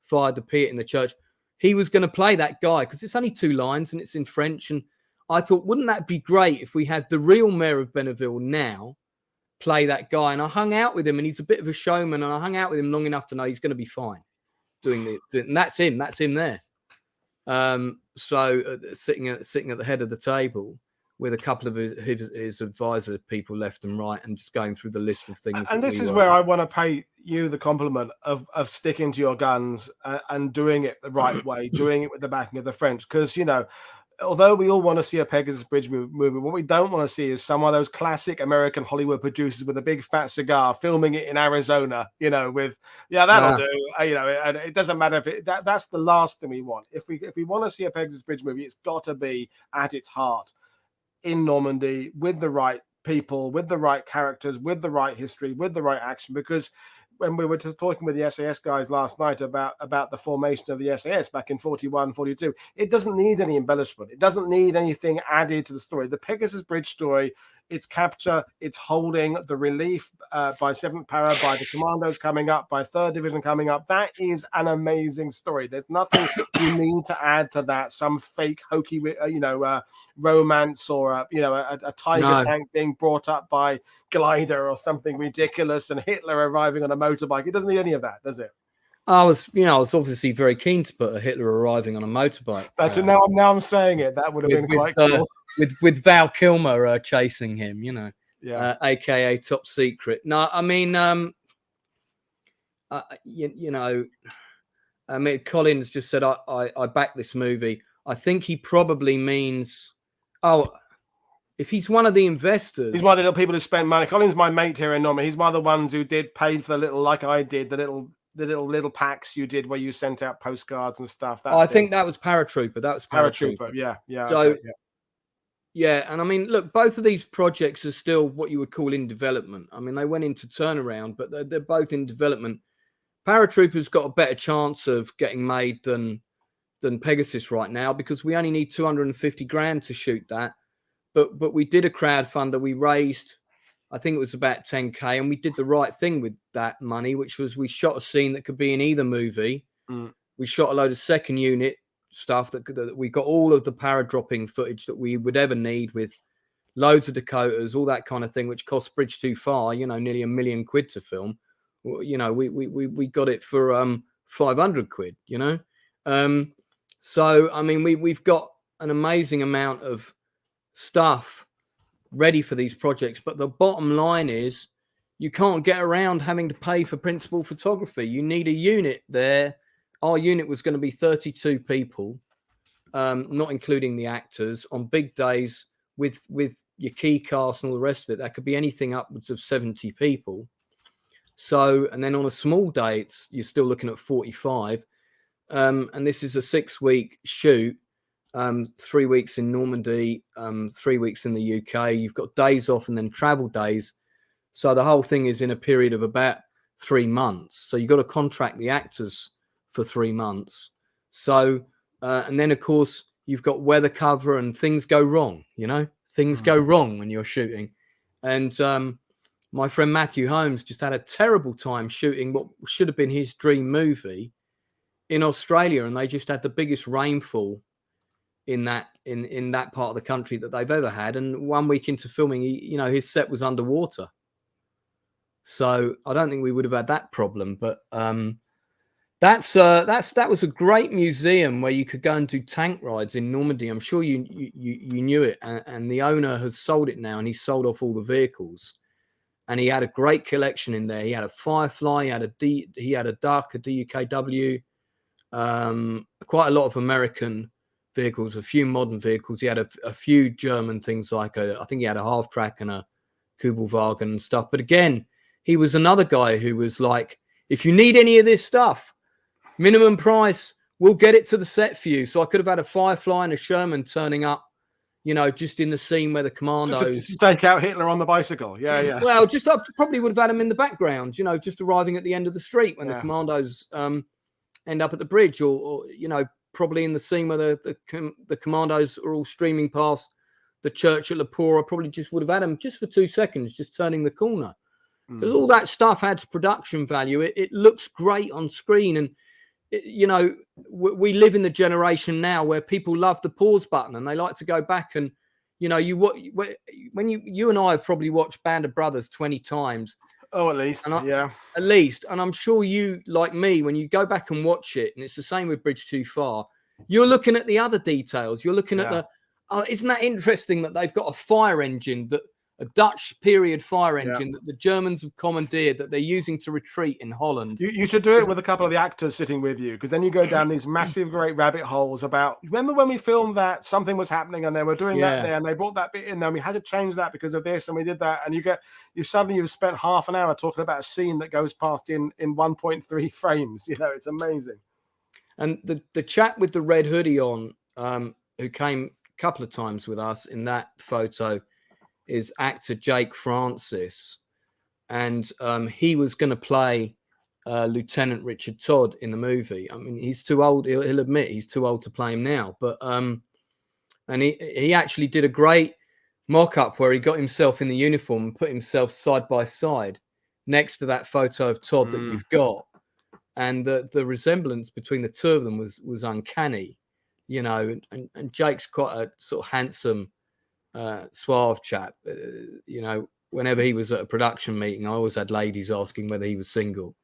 fired the Piet in the church. He was going to play that guy because it's only 2 lines and it's in French. And I thought, wouldn't that be great if we had the real mayor of Benneville now play that guy? And I hung out with him, and he's a bit of a showman, and I hung out with him long enough to know he's going to be fine doing and that's him there. So sitting at the head of the table with a couple of his advisor people left and right, and just going through the list of things. And this is where I want to pay you the compliment of sticking to your guns and doing it the right way, doing it with the backing of the French. Because, you know, although we all want to see a Pegasus Bridge movie, what we don't want to see is some of those classic American Hollywood producers with a big fat cigar filming it in Arizona, you know, with, that'll do, you know, and it doesn't matter if that's the last thing we want. If we want to see a Pegasus Bridge movie, it's got to be at its heart in Normandy with the right people, with the right characters, with the right history, with the right action. Because when we were just talking with the SAS guys last night about the formation of the SAS back in 41, 42, it doesn't need any embellishment. It doesn't need anything added to the story. The Pegasus Bridge story, its capture, its holding, the relief by 7th Para, by the commandos coming up, by 3rd Division coming up, that is an amazing story. There's nothing you need to add to that, some fake hokey, romance or a tiger tank being brought up by glider or something ridiculous and Hitler arriving on a motorbike. It doesn't need any of that, does it? I was obviously very keen to put a Hitler arriving on a motorbike. Now I'm saying it. That would have been quite cool. With Val Kilmer chasing him, aka Top Secret. No, I mean, Collins just said I back this movie. I think he probably means, if he's one of the investors, he's one of the little people who spent money. Collins, my mate here in Normandy, he's one of the ones who paid for the little, like I did, the little packs you did where you sent out postcards and stuff. I think that was Paratrooper. That was Paratrooper. Yeah. So, yeah, and I mean, look, both of these projects are still what you would call in development. I mean, they went into turnaround, but they're both in development. Paratrooper's got a better chance of getting made than Pegasus right now, because we only need 250 grand to shoot that. But we did a crowdfunder. We raised, I think it was about 10K, and we did the right thing with that money, which was we shot a scene that could be in either movie. We shot a load of second unit stuff that we got all of the para-dropping footage that we would ever need, with loads of Dakotas, all that kind of thing, which cost Bridge Too Far, nearly £1 million to film. We got it for 500 quid, so I mean we've got an amazing amount of stuff ready for these projects, but the bottom line is you can't get around having to pay for principal photography. You need a unit there. Our unit was going to be 32 people, not including the actors, on big days with your key cast and all the rest of it. That could be anything upwards of 70 people. So, and then on a small day, you're still looking at 45. And this is a 6-week shoot, 3 weeks in Normandy, 3 weeks in the UK. You've got days off and then travel days. So the whole thing is in a period of about 3 months. So you've got to contract the actors for 3 months. So, and then of course you've got weather cover and things go wrong, things go wrong when you're shooting. And my friend Matthew Holmes just had a terrible time shooting what should have been his dream movie in Australia. And they just had the biggest rainfall in that part of the country that they've ever had. And 1 week into filming, his set was underwater. So I don't think we would have had that problem. But that was a great museum where you could go and do tank rides in Normandy. I'm sure you knew it, and the owner has sold it now, and he sold off all the vehicles. And he had a great collection in there. He had a Firefly, he had a Duck, a DUKW, quite a lot of American vehicles, a few modern vehicles. He had a few German things, like I think he had a half track and a Kubelwagen and stuff. But again, he was another guy who was like, if you need any of this stuff, minimum price, we'll get it to the set for you. So I could have had a Firefly and a Sherman turning up, you know, just in the scene where the commandos to take out Hitler on the bicycle. Yeah, yeah. Well, just I probably would have had him in the background, you know, just arriving at the end of the street when the commandos end up at the bridge, or you know, probably in the scene where the commandos are all streaming past the church at La Pore. I probably just would have had him just for 2 seconds, just turning the corner, because all that stuff adds production value. It looks great on screen, and you know, we live in the generation now where people love the pause button and they like to go back and, you know, when you and I have probably watched Band of Brothers 20 times. Oh, at least, yeah. At least. And I'm sure you, like me, when you go back and watch it, and it's the same with Bridge Too Far, you're looking at the other details. You're looking at isn't that interesting that they've got a fire engine, a Dutch period fire engine that the Germans have commandeered, that they're using to retreat in Holland. You should do it with a couple of the actors sitting with you, because then you go down these massive, great rabbit holes about, remember when we filmed that, something was happening and they were doing that there and they brought that bit in there and we had to change that because of this and we did that. And you've spent half an hour talking about a scene that goes past in 1.3 frames. You know, it's amazing. And the chap with the red hoodie on, who came a couple of times with us in that photo, is actor Jake Francis, and he was going to play Lieutenant Richard Todd in the movie. I mean, he's too old. He'll admit he's too old to play him now. But and he actually did a great mock-up where he got himself in the uniform and put himself side by side next to that photo of Todd that you've got, and the resemblance between the two of them was uncanny, you know. And Jake's quite a sort of handsome, suave chap. You know, whenever he was at a production meeting, I always had ladies asking whether he was single,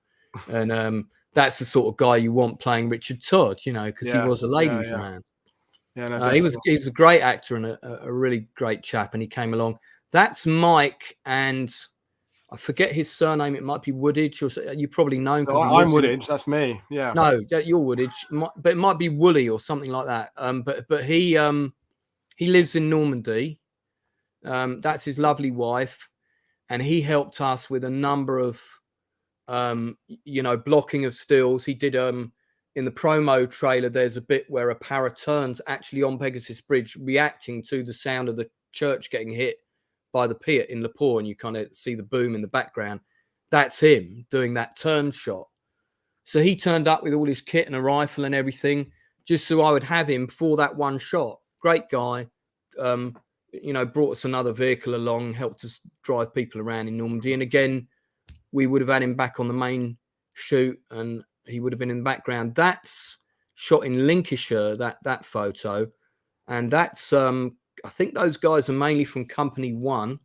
and that's the sort of guy you want playing Richard Todd, you know, because he was a ladies' man. Yeah, no, he was a great actor and a really great chap, and he came along. That's Mike, and I forget his surname. It might be Woodage, or you probably know him. No, I'm Woodage. That's me. Yeah. No, you're Woodage, but it might be Woolley or something like that. But he lives in Normandy. That's his lovely wife, and he helped us with a number of blocking of stills. He did in the promo trailer, there's a bit where a para turns actually on Pegasus Bridge, reacting to the sound of the church getting hit by the pier in La Pore, and you kind of see the boom in the background. That's him doing that turn shot. So he turned up with all his kit and a rifle and everything, just so I would have him for that one shot. Great guy. Brought us another vehicle along, helped us drive people around in Normandy. And again, we would have had him back on the main shoot and he would have been in the background. That's shot in Lincolnshire, that photo. And that's, I think those guys are mainly from Company 1,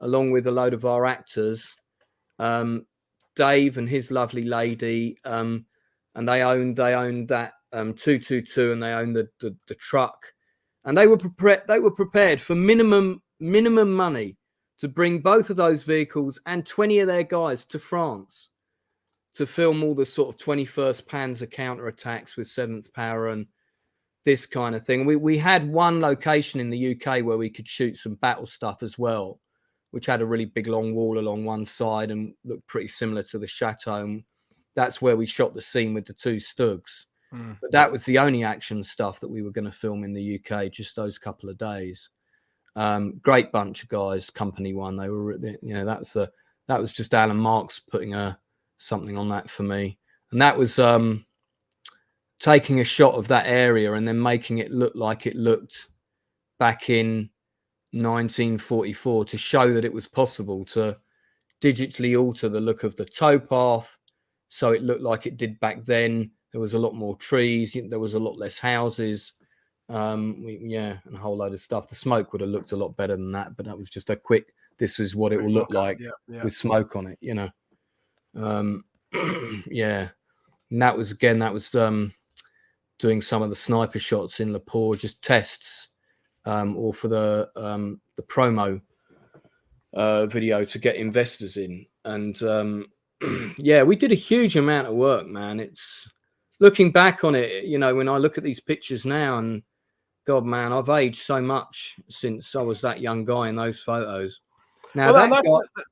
along with a load of our actors. Dave and his lovely lady, and they owned that 222, and they owned the truck. And they were prepared for minimum money to bring both of those vehicles and 20 of their guys to France to film all the sort of 21st Panzer counterattacks with 7th Power and this kind of thing. We had one location in the UK where we could shoot some battle stuff as well, which had a really big long wall along one side and looked pretty similar to the chateau. And that's where we shot the scene with the two Stugs. But that was the only action stuff that we were going to film in the UK, just those couple of days. Great bunch of guys, Company 1. They were, that was just Alan Marks putting something on that for me. And that was taking a shot of that area and then making it look like it looked back in 1944 to show that it was possible to digitally alter the look of the towpath so it looked like it did back then. There was a lot more trees. There was a lot less houses. And a whole load of stuff. The smoke would have looked a lot better than that, but that was just a quick, this is what it will look like with smoke on it, And that was, doing some of the sniper shots in La Pore, just tests, or for the promo video to get investors in. And we did a huge amount of work, man. It's looking back on it, when I look at these pictures now, and God, man, I've aged so much since I was that young guy in those photos. Now,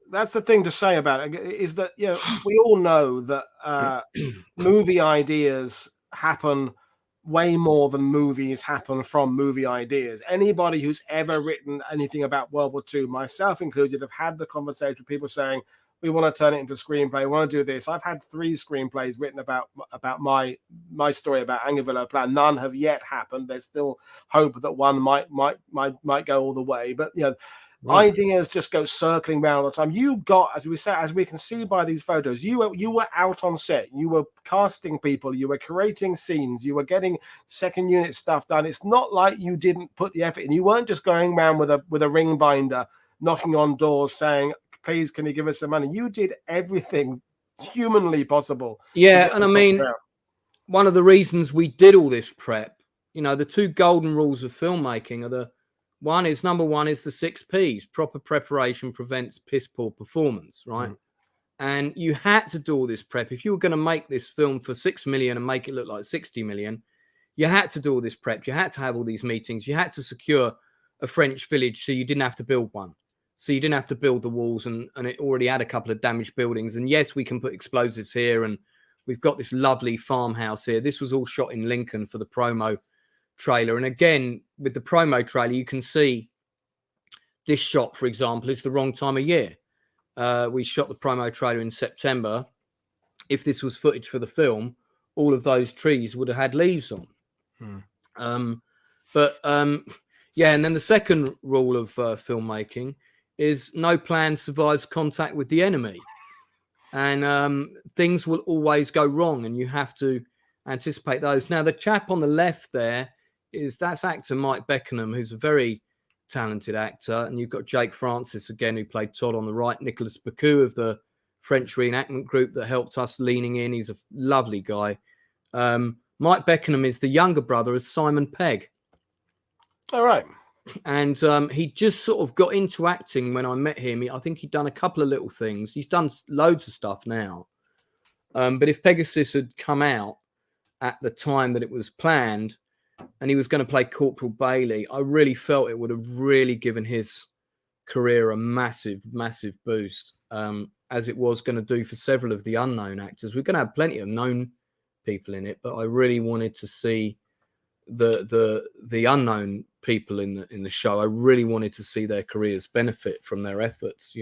that's the thing to say about it, is that we all know that movie ideas happen way more than movies happen from movie ideas. Anybody who's ever written anything about World War II, myself included, have had the conversation with people saying, we want to turn it into a screenplay, we want to do this. I've had 3 screenplays written about my story about Angeville Plan. None have yet happened. There's still hope that one might go all the way. But ideas just go circling around all the time. You got, as we can see by these photos, you were out on set, you were casting people, you were creating scenes, you were getting second unit stuff done. It's not like you didn't put the effort in. You weren't just going around with a ring binder, knocking on doors saying, please, can you give us some money? You did everything humanly possible. Yeah, and I mean, one of the reasons we did all this prep, the 2 golden rules of filmmaking are number one is the 6 Ps. Proper preparation prevents piss poor performance, right? And you had to do all this prep. If you were going to make this film for 6 million and make it look like 60 million, you had to do all this prep. You had to have all these meetings. You had to secure a French village so you didn't have to build one. So you didn't have to build the walls, and it already had a couple of damaged buildings. And yes, we can put explosives here, and we've got this lovely farmhouse here. This was all shot in Lincoln for the promo trailer. And again, with the promo trailer, you can see this shot, for example, is the wrong time of year. We shot the promo trailer in September. If this was footage for the film, all of those trees would have had leaves on. Yeah, and then the second rule of filmmaking is no plan survives contact with the enemy. And things will always go wrong, and you have to anticipate those. Now, the chap on the left there, that's actor Mike Beckenham, who's a very talented actor. And you've got Jake Francis again, who played Todd on the right, Nicolas Bacou of the French reenactment group that helped us leaning in. He's a lovely guy. Mike Beckenham is the younger brother of Simon Pegg. All right. And he just sort of got into acting when I met him. I think he'd done a couple of little things. He's done loads of stuff now. But if Pegasus had come out at the time that it was planned and he was going to play Corporal Bailey, I really felt it would have really given his career a massive, massive boost, as it was going to do for several of the unknown actors. We're going to have plenty of known people in it, but I really wanted to see the unknown people in the show. I really wanted to see their careers benefit from their efforts.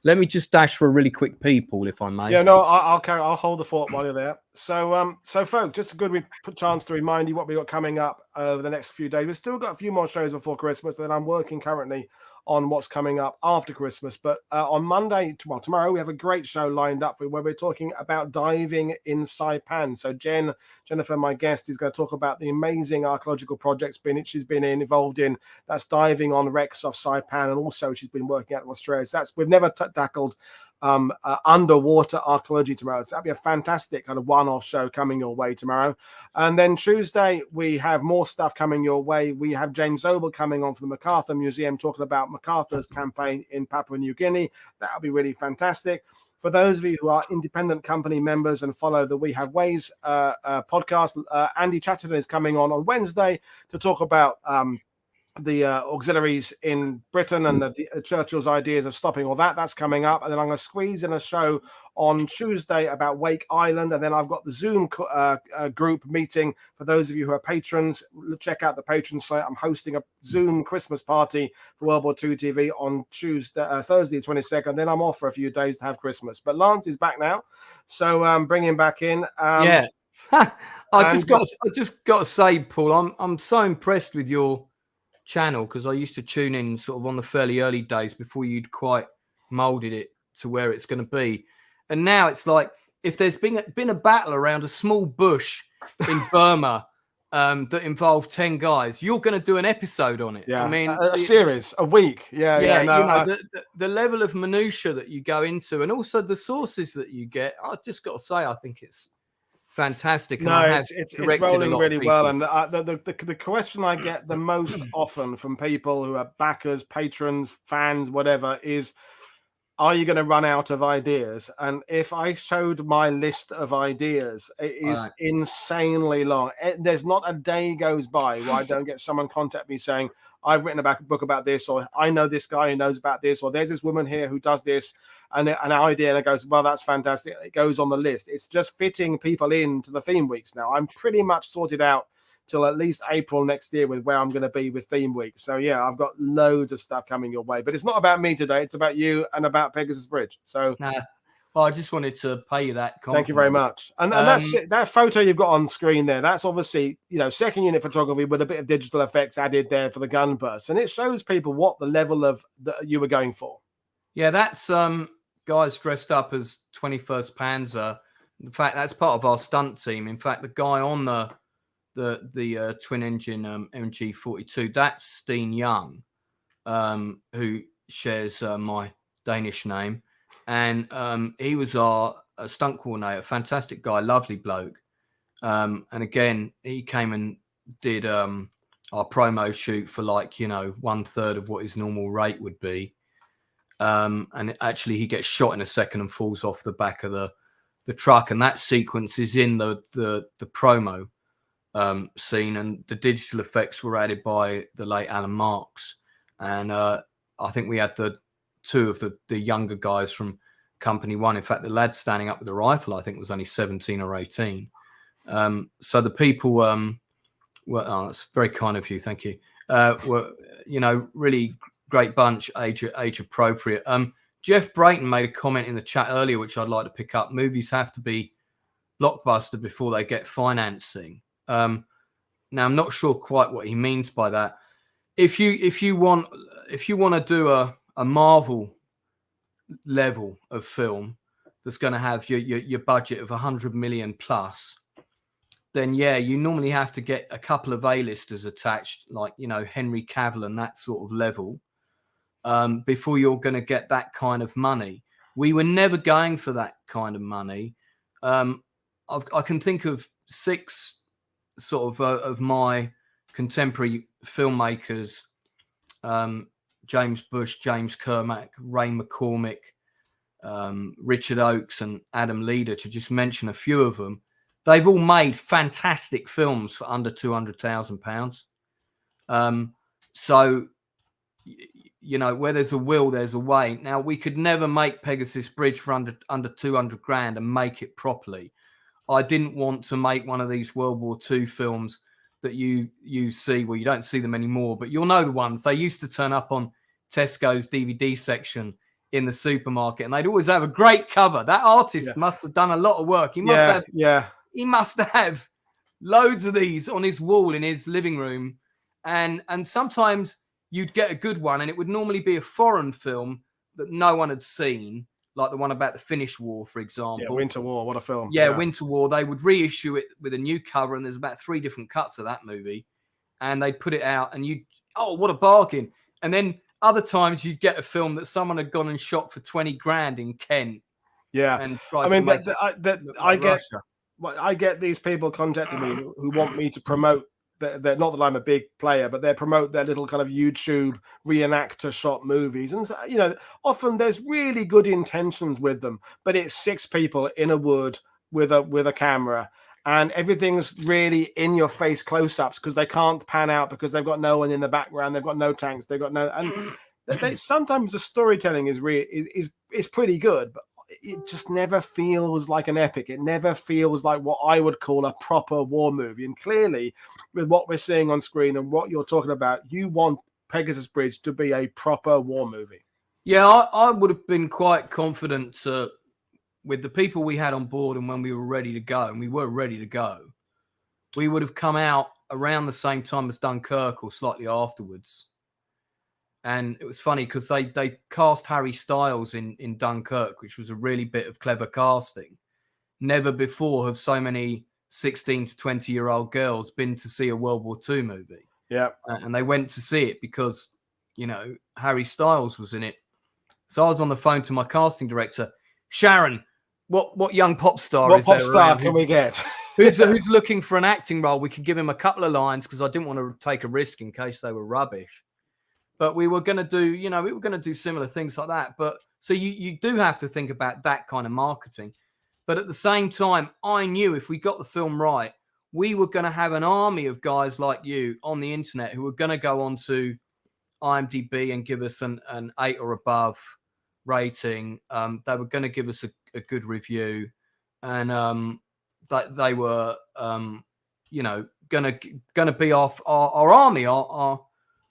Let me just dash for a really quick pee, Paul, if I may. Yeah, no, I'll hold the fort while you're there. So folks, just a good chance to remind you what we got coming up over the next few days. We've still got a few more shows before Christmas, and I'm working currently on what's coming up after Christmas. But on Monday, tomorrow, we have a great show lined up where we're talking about diving in Saipan. So Jennifer, my guest, is going to talk about the amazing archaeological projects she's been involved in. That's diving on wrecks of Saipan, and also she's been working out in Australia. So we've never tackled underwater archaeology tomorrow. So that'll be a fantastic kind of one-off show coming your way tomorrow. And then Tuesday, we have more stuff coming your way. We have James Zobel coming on from the MacArthur Museum talking about MacArthur's campaign in Papua New Guinea. That'll be really fantastic. For those of you who are independent company members and follow the We Have Ways podcast, Andy Chatterton is coming on Wednesday to talk about the auxiliaries in Britain and the Churchill's ideas of stopping all that. That's coming up. And then I'm going to squeeze in a show on Tuesday about Wake Island. And then I've got the Zoom group meeting for those of you who are patrons. Check out the patron site. I'm hosting a Zoom Christmas party for World War II TV on Thursday, 22nd. Then I'm off for a few days to have Christmas. But Lance is back now. So bring him back in. Yeah. I just got to say, Paul, I'm so impressed with your channel, because I used to tune in sort of on the fairly early days before you'd quite molded it to where it's going to be. And now it's like, if there's been a battle around a small bush in Burma that involved 10 guys, you're going to do an episode on it. Yeah, I mean, a series, a week. Yeah. No, the level of minutia that you go into, and also the sources that you get, I just got to say, I think it's fantastic. No, it's rolling really well. And the question I get the most often from people who are backers, patrons, fans, whatever, is, are you going to run out of ideas? And if I showed my list of ideas, it is insanely long. There's not a day goes by where I don't get someone contact me saying, I've written a book about this, or I know this guy who knows about this, or there's this woman here who does this, and an idea, and it goes, well, that's fantastic. It goes on the list. It's just fitting people into the theme weeks now. I'm pretty much sorted out till at least April next year with where I'm going to be with Theme Week. So yeah, I've got loads of stuff coming your way, but it's not about me today. It's about you and about Pegasus Bridge. So well, I just wanted to pay you that compliment. thank you very much. And that's it. That photo you've got on screen there, that's obviously, second unit photography with a bit of digital effects added there for the gun bursts. And it shows people what the level of you were going for. Yeah, that's guys dressed up as 21st Panzer. In fact, that's part of our stunt team. In fact, the guy on the twin engine MG42, that's Steen Young, who shares my Danish name. And he was our stunt coordinator, fantastic guy, lovely bloke. And again, he came and did our promo shoot for 1/3 of what his normal rate would be. And actually, he gets shot in a second and falls off the back of the truck. And that sequence is in the promo scene. And the digital effects were added by the late Alan Marks. And I think we had two of the younger guys from Company One. In fact, the lad standing up with the rifle, I think, was only 17 or 18. So the people that's very kind of you, thank you. Were really great bunch, age appropriate. Jeff Brayton made a comment in the chat earlier, which I'd like to pick up. Movies have to be blockbuster before they get financing. Now I'm not sure quite what he means by that. If you want to do a Marvel level of film that's going to have your budget of 100 million plus, then yeah, you normally have to get a couple of A-listers attached, like Henry Cavill and that sort of level, before you're going to get that kind of money. We were never going for that kind of money. I can think of 6 sort of my contemporary filmmakers, James Bush, James Kermack, Ray McCormick, Richard Oakes and Adam Leader, to just mention a few of them. They've all made fantastic films for under £200,000. So, where there's a will, there's a way. Now, we could never make Pegasus Bridge for under 200 grand and make it properly. I didn't want to make one of these World War II films that you see. Well, you don't see them anymore, but you'll know the ones. They used to turn up on Tesco's DVD section in the supermarket, and they'd always have a great cover. That artist must have done a lot of work. He must have loads of these on his wall in his living room, and sometimes you'd get a good one, and it would normally be a foreign film that no one had seen, like the one about the Finnish War, for example. Yeah, Winter War, what a film. Yeah, Winter War. They would reissue it with a new cover, and there's about 3 different cuts of that movie, and they'd put it out, and what a bargain. And then other times you'd get a film that someone had gone and shot for 20 grand in Kent. Yeah, and tried to make I get these people contacting me who want me to promote. They're not that I'm a big player, but they promote their little kind of YouTube reenactor shot movies. And, often there's really good intentions with them, but it's 6 people in a wood with a camera, and everything's really in your face close-ups because they can't pan out because they've got no one in the background. They've got no tanks. They've got no, and sometimes the storytelling is pretty good, but it just never feels like an epic. It never feels like what I would call a proper war movie. And clearly, with what we're seeing on screen and what you're talking about, you want Pegasus Bridge to be a proper war movie. Yeah, I would have been quite confident with the people we had on board, and when we were ready to go, and we were ready to go, we would have come out around the same time as Dunkirk or slightly afterwards. And it was funny because they cast Harry Styles in Dunkirk, which was a really bit of clever casting. Never before have so many 16 to 20-year-old girls been to see a World War II movie. Yeah. And they went to see it because, Harry Styles was in it. So I was on the phone to my casting director, Sharon, what young pop star what is pop there star around can we get? who's looking for an acting role? We could give him a couple of lines because I didn't want to take a risk in case they were rubbish. But we were going to do, similar things like that. But so you do have to think about that kind of marketing. But at the same time, I knew if we got the film right, we were going to have an army of guys like you on the internet who were going to go on to IMDb and give us an 8 or above rating. They were going to give us a good review. And they were gonna be our army, our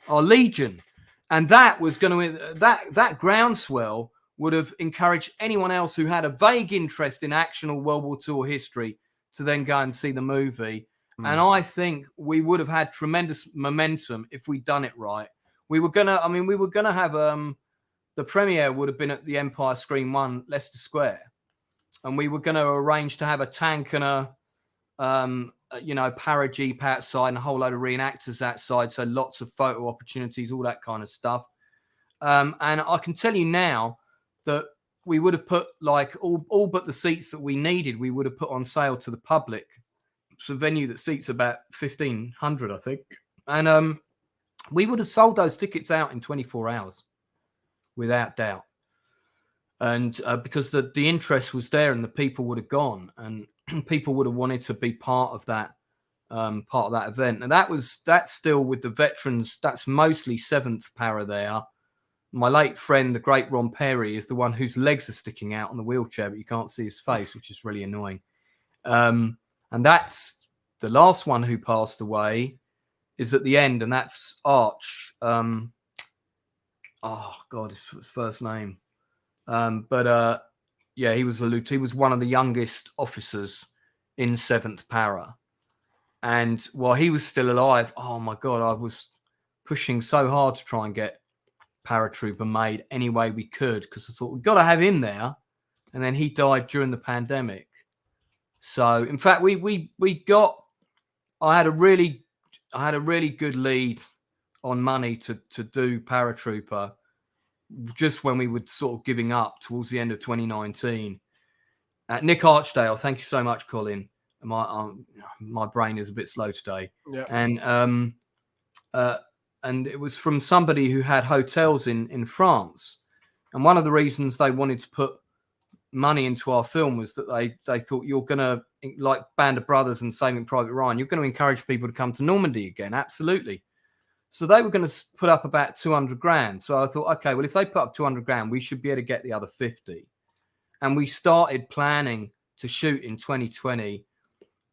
legion, and that was going to that groundswell would have encouraged anyone else who had a vague interest in action or World War II or history to then go and see the movie. And I think we would have had tremendous momentum if we'd done it right. We were gonna have the premiere would have been at the Empire Screen 1, Leicester Square, and we were going to arrange to have a tank and a para-jeep outside and a whole load of reenactors outside, so lots of photo opportunities, all that kind of stuff. And I can tell you now that we would have put like all but the seats that we needed, we would have put on sale to the public. It's a venue that seats about 1,500, I think. And we would have sold those tickets out in 24 hours, without doubt. And because the interest was there and the people would have gone and people would have wanted to be part of that event. And that's still with the veterans. That's mostly 7th Para there. My late friend, the great Ron Perry, is the one whose legs are sticking out on the wheelchair, but you can't see his face, which is really annoying. And that's the last one who passed away is at the end, and that's Arch. Oh God, his first name. Yeah, he was he was one of the youngest officers in 7th Para. And while he was still alive, oh my God, I was pushing so hard to try and get Paratrooper made any way we could, because I thought we've got to have him there. And then he died during the pandemic. So in fact, I had a really good lead on money to do Paratrooper just when we were sort of giving up towards the end of 2019. Nick Archdale, thank you so much, Colin. My brain is a bit slow today. Yeah. And it was from somebody who had hotels in France. And one of the reasons they wanted to put money into our film was that they thought, you're going to, like Band of Brothers and Saving Private Ryan, you're going to encourage people to come to Normandy again. Absolutely. So they were going to put up about 200 grand. So I thought, okay, well, if they put up 200 grand, we should be able to get the other 50. And we started planning to shoot in 2020.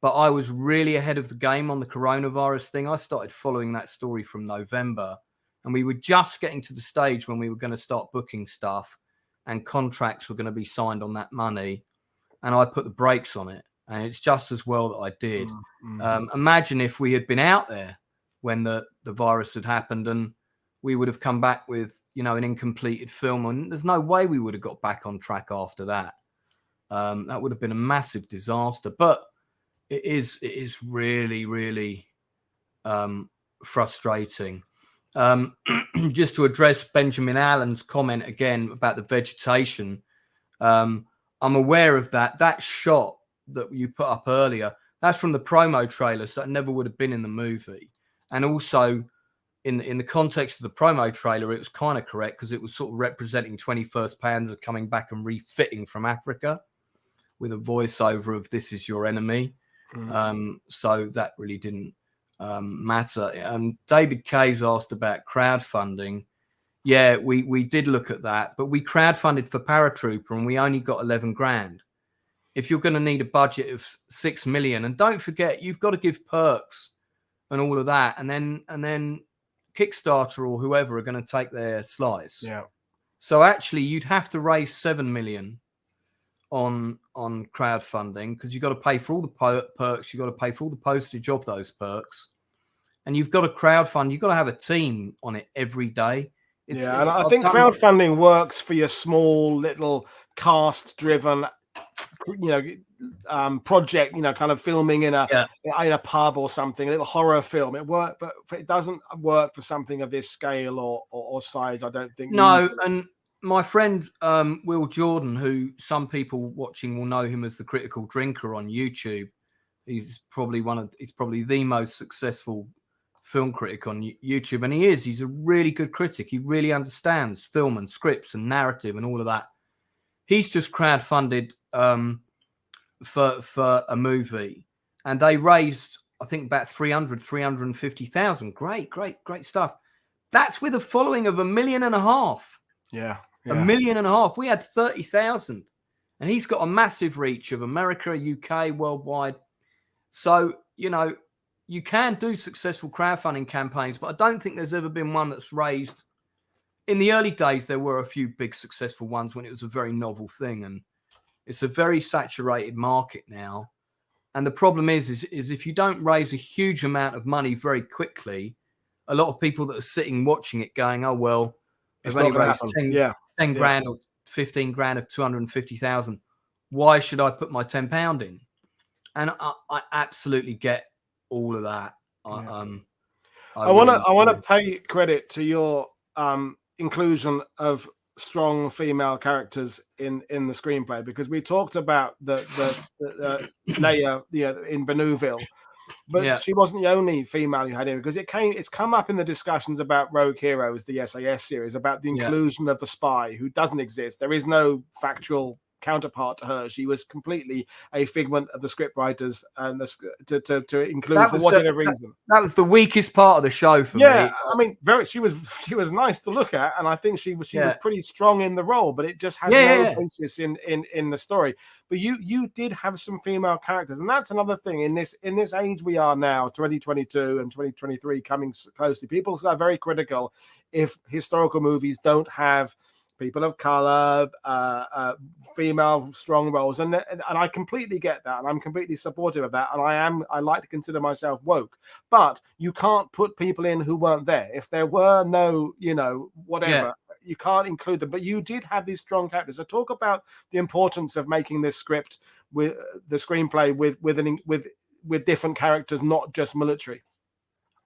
But I was really ahead of the game on the coronavirus thing. I started following that story from November. And we were just getting to the stage when we were going to start booking stuff and contracts were going to be signed on that money. And I put the brakes on it. And it's just as well that I did. Imagine if we had been out there when the virus had happened and we would have come back with, an incompleted film. And there's no way we would have got back on track after that. That would have been a massive disaster. But it is really, really frustrating. Just to address Benjamin Allen's comment again about the vegetation, I'm aware of that. That shot that you put up earlier, that's from the promo trailer, so that never would have been in the movie. And also, in the context of the promo trailer, it was kind of correct because it was sort of representing 21st Panzer coming back and refitting from Africa with a voiceover of "This is your enemy." So that really didn't matter. David Kay's asked about crowdfunding. Yeah, we did look at that, but we crowdfunded for Paratrooper and we only got 11 grand. If you're going to need a budget of 6 million, and don't forget, you've got to give perks and all of that, and then Kickstarter or whoever are going to take their slice. Yeah. So actually, you'd have to raise 7 million on crowdfunding because you've got to pay for all the perks, you've got to pay for all the postage of those perks, and you've got to crowdfund. You've got to have a team on it every day. And I think crowdfunding works for your small little cast-driven, project. Kind of filming in a pub or something, a little horror film. It worked, but it doesn't work for something of this scale or size. I don't think. No, usually. And my friend Will Jordan, who some people watching will know him as the Critical Drinker on YouTube, he's probably the most successful film critic on YouTube, and he's a really good critic. He really understands film and scripts and narrative and all of that. He's just crowdfunded for a movie, and they raised, I think, about 350,000. Great stuff. That's with a following of 1.5 million. Yeah. 1.5 million. We had 30,000, and he's got a massive reach of America, UK, worldwide. So you can do successful crowdfunding campaigns, but I don't think there's ever been one that's raised. In the early days, there were a few big successful ones when it was a very novel thing, and it's a very saturated market now. And the problem is if you don't raise a huge amount of money very quickly, a lot of people that are sitting watching it going, oh, well, It's they've not only going to raised happen. 10 grand or 15 grand of 250,000. Why should I put my £10 in? And I absolutely get all of that. I want to pay credit to your inclusion of strong female characters in the screenplay, because we talked about the Leia, in Benouville, but she wasn't the only female you had in, because it's come up in the discussions about Rogue Heroes, the SAS series, about the inclusion of the spy who doesn't exist. There is no factual counterpart to her. She was completely a figment of the scriptwriters and to include for whatever reason. That was the weakest part of the show for me. I mean, she was nice to look at, and I think she was pretty strong in the role, but it just had no basis in the story. But you did have some female characters, and that's another thing in this age we are now, 2022 and 2023 coming closely. People are very critical if historical movies don't have people of color, female strong roles, and I completely get that, and I'm completely supportive of that, and I like to consider myself woke, but you can't put people in who weren't there. If there were no, whatever, you can't include them. But you did have these strong characters. So talk about the importance of making this script with the screenplay with different characters, not just military.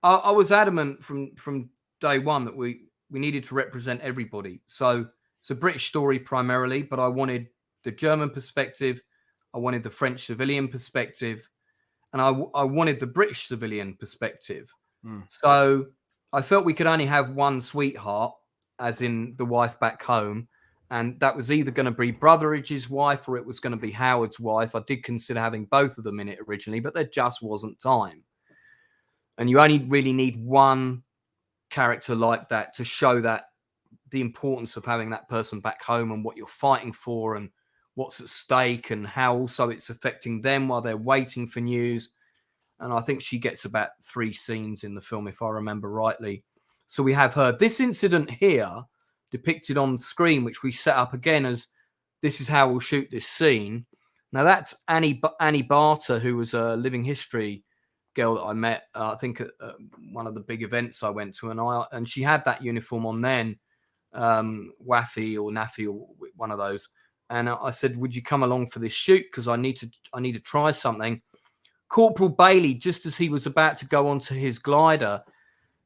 I was adamant from day one that we needed to represent everybody. So it's a British story primarily, but I wanted the German perspective, I wanted the French civilian perspective, and I wanted the British civilian perspective. So I felt we could only have one sweetheart, as in the wife back home, and that was either going to be Brotheridge's wife or it was going to be Howard's wife. I did consider having both of them in it originally, but there just wasn't time. And you only really need one character like that to show that the importance of having that person back home and what you're fighting for and what's at stake and how also it's affecting them while they're waiting for news. And I think she gets about 3 scenes in the film, if I remember rightly. So we have her. This incident here depicted on the screen, which we set up again as this is how we'll shoot this scene. Now that's Annie Barter, who was a living history girl that I met, I think at one of the big events I went to, and she had that uniform on then, Waffy or Naffy or one of those, and I said, would you come along for this shoot, because I need to try something. Corporal Bailey, just as he was about to go onto his glider,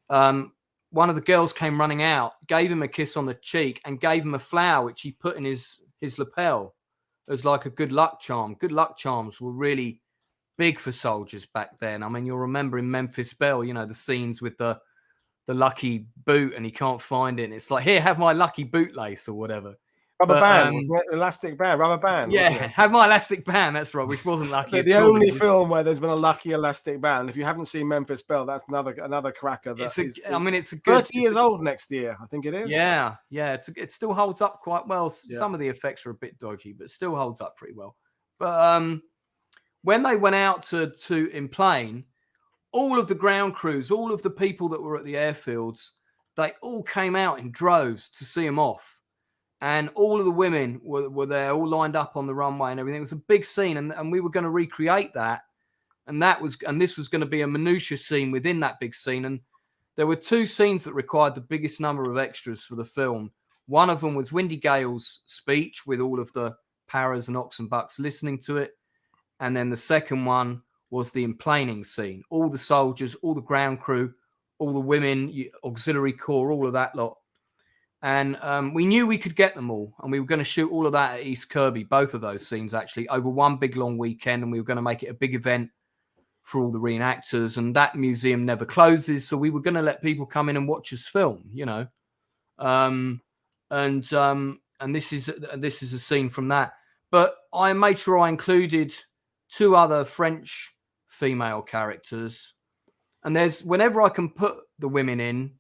one of the girls came running out, gave him a kiss on the cheek and gave him a flower which he put in his lapel as like a good luck charm. Good luck charms were really big for soldiers back then. I mean, you'll remember in Memphis Belle, the scenes with the lucky boot and he can't find it. And it's like, here, have my lucky bootlace or whatever. Rubber band, elastic band, rubber band. Yeah, have my elastic band. That's right, which wasn't lucky. The only film where there's been a lucky elastic band. If you haven't seen Memphis Belle, that's another cracker. It's a good 30 years old next year, I think it is. Yeah. It still holds up quite well. Yeah. Some of the effects are a bit dodgy, but still holds up pretty well. But when they went out to in plane, all of the ground crews, all of the people that were at the airfields, they all came out in droves to see him off. And all of the women were there, all lined up on the runway and everything. It was a big scene, and we were going to recreate that. And this was going to be a minutiae scene within that big scene. And there were 2 scenes that required the biggest number of extras for the film. One of them was Windy Gale's speech with all of the paras and ox and bucks listening to it. And then the second one was the emplaning scene. All the soldiers, all the ground crew, all the women, auxiliary corps, all of that lot. And we knew we could get them all. And we were going to shoot all of that at East Kirby, both of those scenes actually, over one big long weekend. And we were going to make it a big event for all the reenactors. And that museum never closes. So we were going to let people come in and watch us film, And this is a scene from that. But I made sure I included 2 other French female characters. And whenever I can put the women in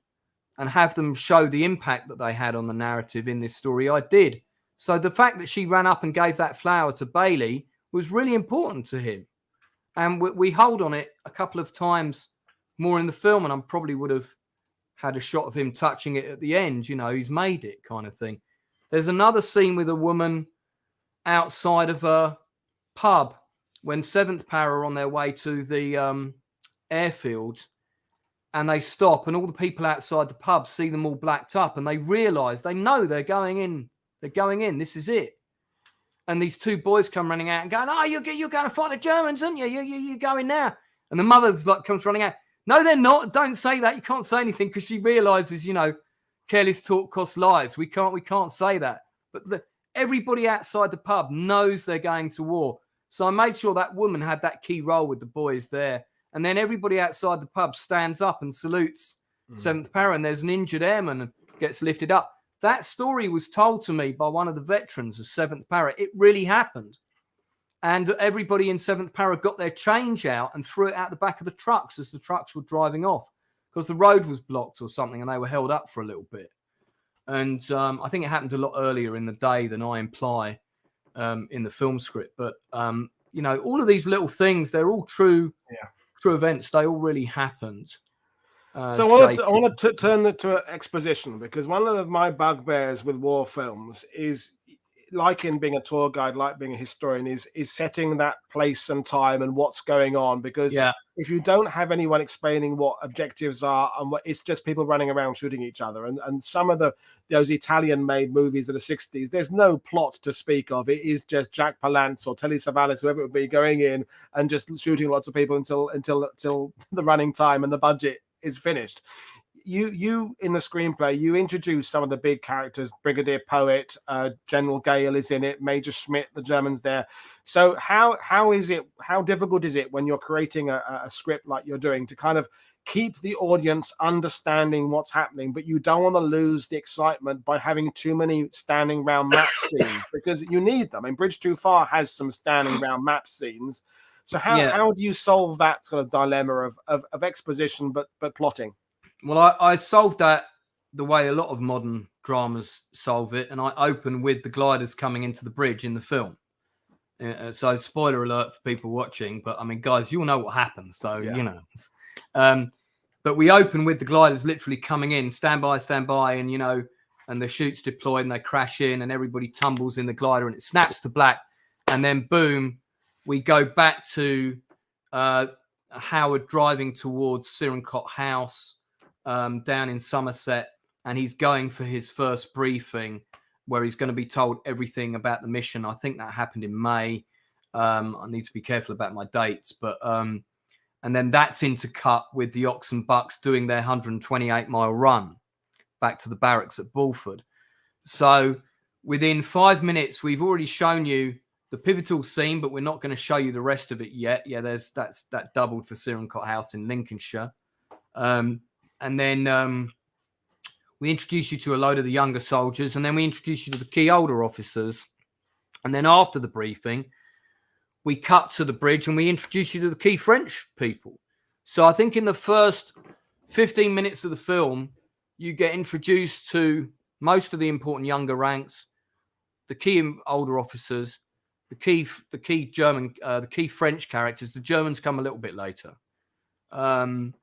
and have them show the impact that they had on the narrative in this story, I did. So the fact that she ran up and gave that flower to Bailey was really important to him. And we hold on it a couple of times more in the film, and I probably would have had a shot of him touching it at the end. You know, he's made it kind of thing. There's another scene with a woman outside of a pub when Seventh Para are on their way to the airfield, and they stop, and all the people outside the pub see them all blacked up, and they realise, they know they're going in. They're going in. This is it. And these two boys come running out and going, "Oh, you're going to fight the Germans, aren't you? You're going now." And the mother's like comes running out. "No, they're not. Don't say that. You can't say anything," because she realises, you know, careless talk costs lives. We can't say that. But everybody outside the pub knows they're going to war. So I made sure that woman had that key role with the boys there. And then everybody outside the pub stands up and salutes Seventh Para, and there's an injured airman and gets lifted up. That story was told to me by one of the veterans of Seventh Para. It really happened. And everybody in Seventh Para got their change out and threw it out the back of the trucks as the trucks were driving off, because the road was blocked or something and they were held up for a little bit. And I think it happened a lot earlier in the day than I imply in the film script. But, you know, all of these little things, they're all true events. They all really happened. So I want to turn that to exposition, because one of my bugbears with war films is, like in being a tour guide, like being a historian, is setting that place and time and what's going on. Because if you don't have anyone explaining what objectives are, and it's just people running around shooting each other, and some of those Italian-made movies of the 60s, there's no plot to speak of. It is just Jack Palance or Telly Savalas, whoever it would be, going in and just shooting lots of people until the running time and the budget is finished. You in the screenplay, you introduce some of the big characters. Brigadier Poet, General Gale is in it, Major Schmidt, the Germans there. So how difficult is it when you're creating a script like you're doing to kind of keep the audience understanding what's happening, but you don't want to lose the excitement by having too many standing round map scenes, because you need them. And Bridge Too Far has some standing round map scenes. So how do you solve that sort of dilemma of exposition but plotting? Well, I solved that the way a lot of modern dramas solve it, and I open with the gliders coming into the bridge in the film. So spoiler alert for people watching, but I mean, guys, you'll know what happens. So, you know, but we open with the gliders literally coming in, stand by, and, you know, and the chute's deployed and they crash in and everybody tumbles in the glider and it snaps to black. And then boom, we go back to Howard driving towards Sirencott House down in Somerset, and he's going for his first briefing where he's going to be told everything about the mission. I think that happened in May. I need to be careful about my dates, but and then that's intercut with the Ox and Bucks doing their 128-mile run back to the barracks at Bulford. So within 5 minutes, we've already shown you the pivotal scene, but we're not going to show you the rest of it yet. Yeah, that doubled for Sirencott House in Lincolnshire. And then we introduce you to a load of the younger soldiers, and then we introduce you to the key older officers. And then after the briefing, we cut to the bridge and we introduce you to the key French people. So I think in the first 15 minutes of the film, you get introduced to most of the important younger ranks, the key older officers, the key German, the key French characters. The Germans come a little bit later. And,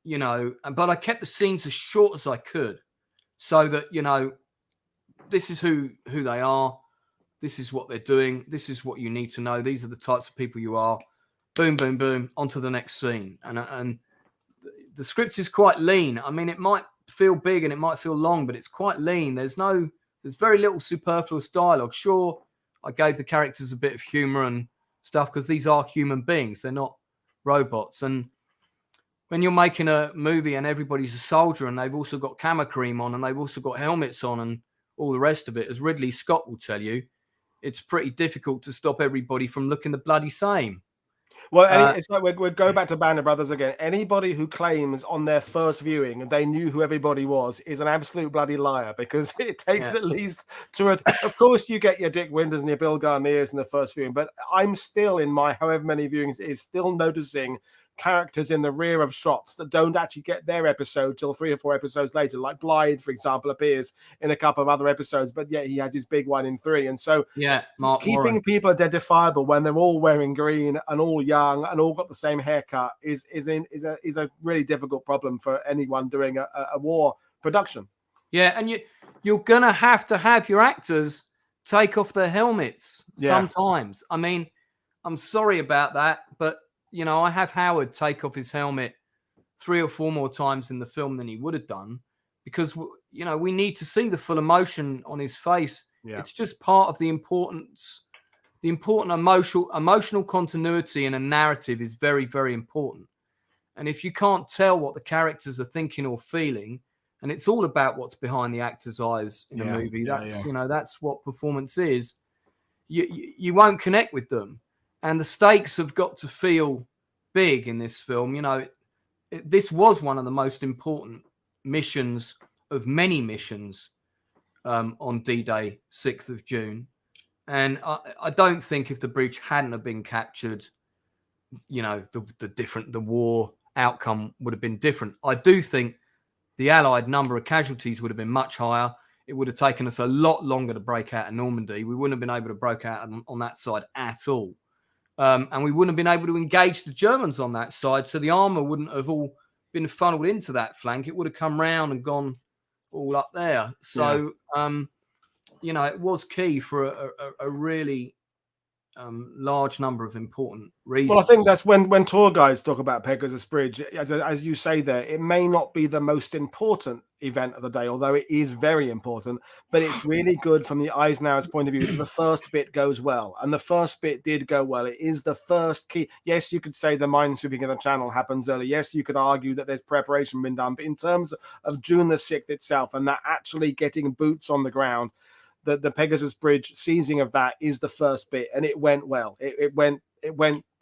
you know, but I kept the scenes as short as I could so that, you know, this is who they are. This is what they're doing. This is what you need to know. These are the types of people you are. Boom, boom, boom, on to the next scene. And the script is quite lean. I mean, it might feel big and it might feel long, but it's quite lean. There's very little superfluous dialogue. Sure, I gave the characters a bit of humor and stuff because these are human beings. They're not robots. And when you're making a movie and everybody's a soldier and they've also got camera cream on and they've also got helmets on and all the rest of it, as Ridley Scott will tell you, it's pretty difficult to stop everybody from looking the bloody same. Well, it's like we'd go back to Band of Brothers again. Anybody who claims on their first viewing they knew who everybody was is an absolute bloody liar, because it takes at least two or of course, you get your Dick Winters and your Bill Garniers in the first viewing, but I'm still in my however many viewings is still noticing characters in the rear of shots that don't actually get their episode till 3 or 4 episodes later. Like Blythe, for example, appears in a couple of other episodes, but yet he has his big one in 3. And so Mark keeping Warren. people identifiable when they're all wearing green and all young and all got the same haircut is a really difficult problem for anyone doing a war production. Yeah, and you're gonna have to have your actors take off their helmets sometimes. I mean, I'm sorry about that, but you know, I have Howard take off his helmet 3 or 4 more times in the film than he would have done, because you know, we need to see the full emotion on his face. Yeah. It's just part of the important emotional continuity in a narrative is very, very important. And if you can't tell what the characters are thinking or feeling, and it's all about what's behind the actor's eyes in a movie, you know, that's what performance is. You won't connect with them, and the stakes have got to feel big in this film. You know, this was one of the most important missions of many missions on D-Day, 6th of June. And I don't think if the bridge hadn't have been captured, you know, the war outcome would have been different. I do think the Allied number of casualties would have been much higher. It would have taken us a lot longer to break out of Normandy. We wouldn't have been able to break out on that side at all. And we wouldn't have been able to engage the Germans on that side. So the armour wouldn't have all been funneled into that flank. It would have come round and gone all up there. So, you know, it was key for a really large number of important reasons. Well, I think that's when tour guides talk about Pegasus Bridge, as you say there, it may not be the most important event of the day, although it is very important, but it's really good from the Eisenhower's point of view that the first bit goes well. And the first bit did go well. It is the first key. Yes, you could say the minesweeping of the channel happens early. Yes, you could argue that there's preparation been done. But in terms of June the 6th itself and that actually getting boots on the ground, the Pegasus Bridge seizing of that is the first bit, and it went well. It went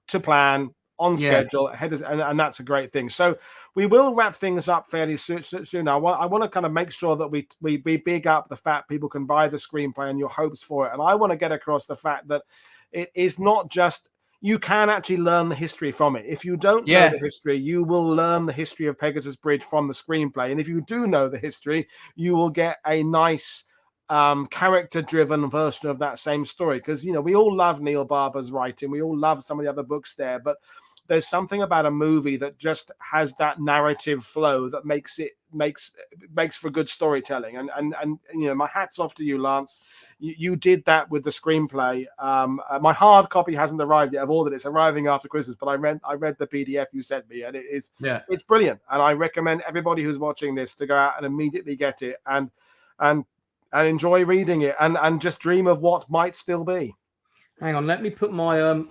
to plan, on schedule, ahead of, and that's a great thing. So we will wrap things up fairly soon. Now, I want to kind of make sure that we big up the fact people can buy the screenplay and your hopes for it. And I want to get across the fact that it is not just, you can actually learn the history from it. If you don't know the history, you will learn the history of Pegasus Bridge from the screenplay. And if you do know the history, you will get a nice character-driven version of that same story. Because, you know, we all love Neil Barber's writing. We all love some of the other books there. But there's something about a movie that just has that narrative flow that makes for good storytelling. And you know, my hat's off to you, Lance. You did that with the screenplay. My hard copy hasn't arrived yet. I've ordered it. It's arriving after Christmas, but I read the PDF you sent me, and it's brilliant. And I recommend everybody who's watching this to go out and immediately get it and enjoy reading it and just dream of what might still be. Hang on, let me put my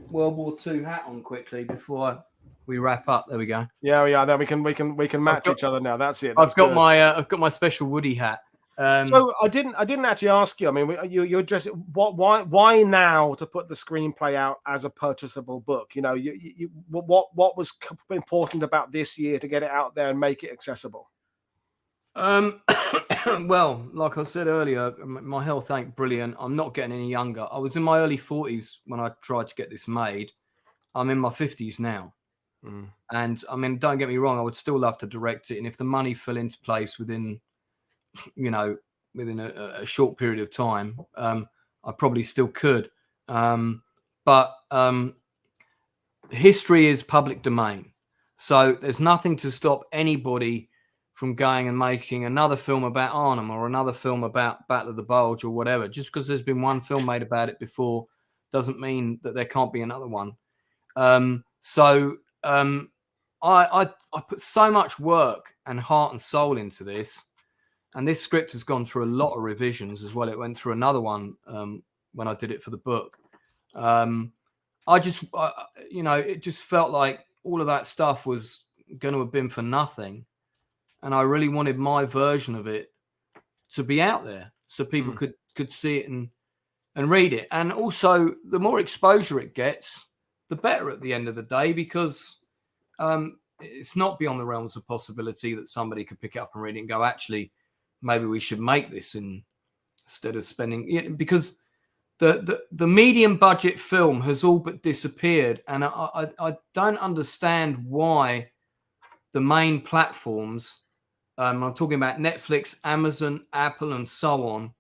World War II hat on quickly before we wrap up. There we go. Yeah. Then we can match each other now. That's it. I've got my special Woody hat. So I didn't actually ask you. I mean, you're just why now to put the screenplay out as a purchasable book? You know, what was important about this year to get it out there and make it accessible? Well, like I said earlier, my health ain't brilliant. I'm not getting any younger. I was in my early 40s when I tried to get this made. I'm in my 50s now. And I mean, don't get me wrong, I would still love to direct it. And if the money fell into place within a short period of time, I probably still could. But history is public domain. So there's nothing to stop anybody from going and making another film about Arnhem or another film about Battle of the Bulge or whatever. Just because there's been one film made about it before doesn't mean that there can't be another one. I put so much work and heart and soul into this, and this script has gone through a lot of revisions as well. It went through another one when I did it for the book. It just felt like all of that stuff was going to have been for nothing. And I really wanted my version of it to be out there so people could see it and read it. And also, the more exposure it gets, the better at the end of the day, because it's not beyond the realms of possibility that somebody could pick it up and read it and go, actually, maybe we should make this instead of spending. Because the medium budget film has all but disappeared, and I don't understand why the main platforms, I'm talking about Netflix, Amazon, Apple, and so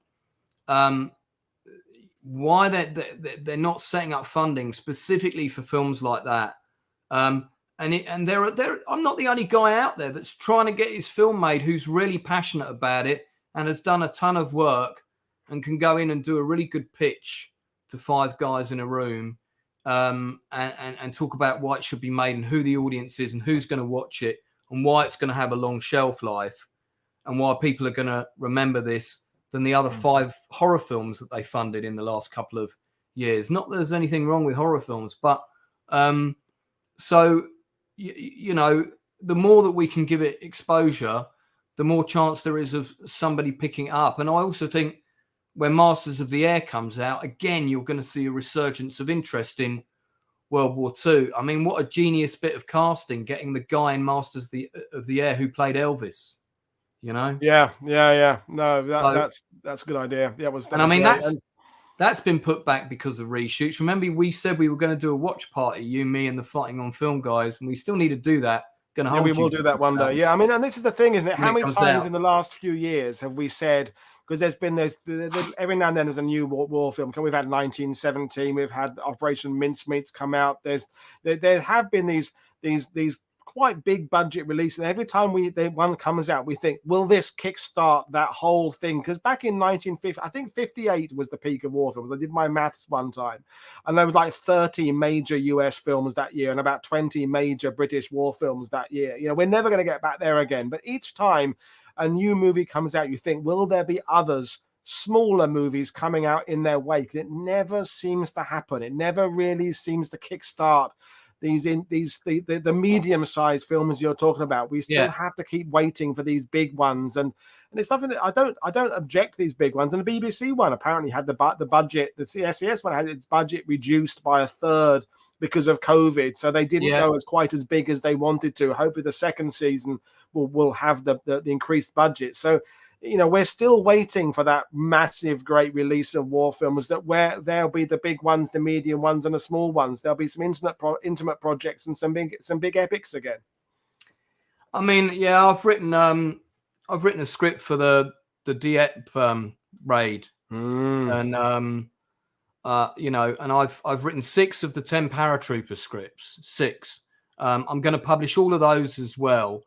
on, why they're not setting up funding specifically for films like that. And I'm not the only guy out there that's trying to get his film made who's really passionate about it and has done a ton of work and can go in and do a really good pitch to 5 guys in a room, and talk about why it should be made and who the audience is and who's going to watch it and why it's going to have a long shelf life and why people are going to remember this than the other 5 horror films that they funded in the last couple of years. Not that there's anything wrong with horror films, but so, you know, the more that we can give it exposure, the more chance there is of somebody picking it up. And I also think when Masters of the Air comes out, again, you're going to see a resurgence of interest in World War II. I mean, what a genius bit of casting, getting the guy in Masters of the Air who played Elvis, you know? Yeah. No, that's a good idea. Yeah, and I mean, that's been put back because of reshoots. Remember, we said we were going to do a watch party, you, me, and the Fighting on Film guys, and we still need to do that. Yeah, we will do that one day. Yeah, I mean, and this is the thing, isn't it? How many times in the last few years have we said, because there's every now and then there's a new war film. We've had 1917, we've had Operation Mincemeats come out. There have been these quite big budget release, and every time one comes out, we think, will this kickstart that whole thing? Because back in 1950, I think 58 was the peak of war films. I did my maths one time, and there was like 30 major US films that year and about 20 major British war films that year. You know, we're never going to get back there again. But each time a new movie comes out, you think, will there be others, smaller movies coming out in their wake? It never seems to happen. It never really seems to kickstart the medium-sized films you're talking about. We still have to keep waiting for these big ones, and it's something that I don't object to these big ones. And the BBC one apparently had the budget. The CSCS one had its budget reduced by a third because of COVID, so they didn't go as quite as big as they wanted to. Hopefully, the second season will have the increased budget. So, you know, we're still waiting for that massive, great release of war films where there'll be the big ones, the medium ones, and the small ones. There'll be some intimate projects and some big epics again. I mean, yeah, I've written a script for the Dieppe raid, and you know, and I've written 6 of the 10 paratrooper scripts. 6. I'm going to publish all of those as well.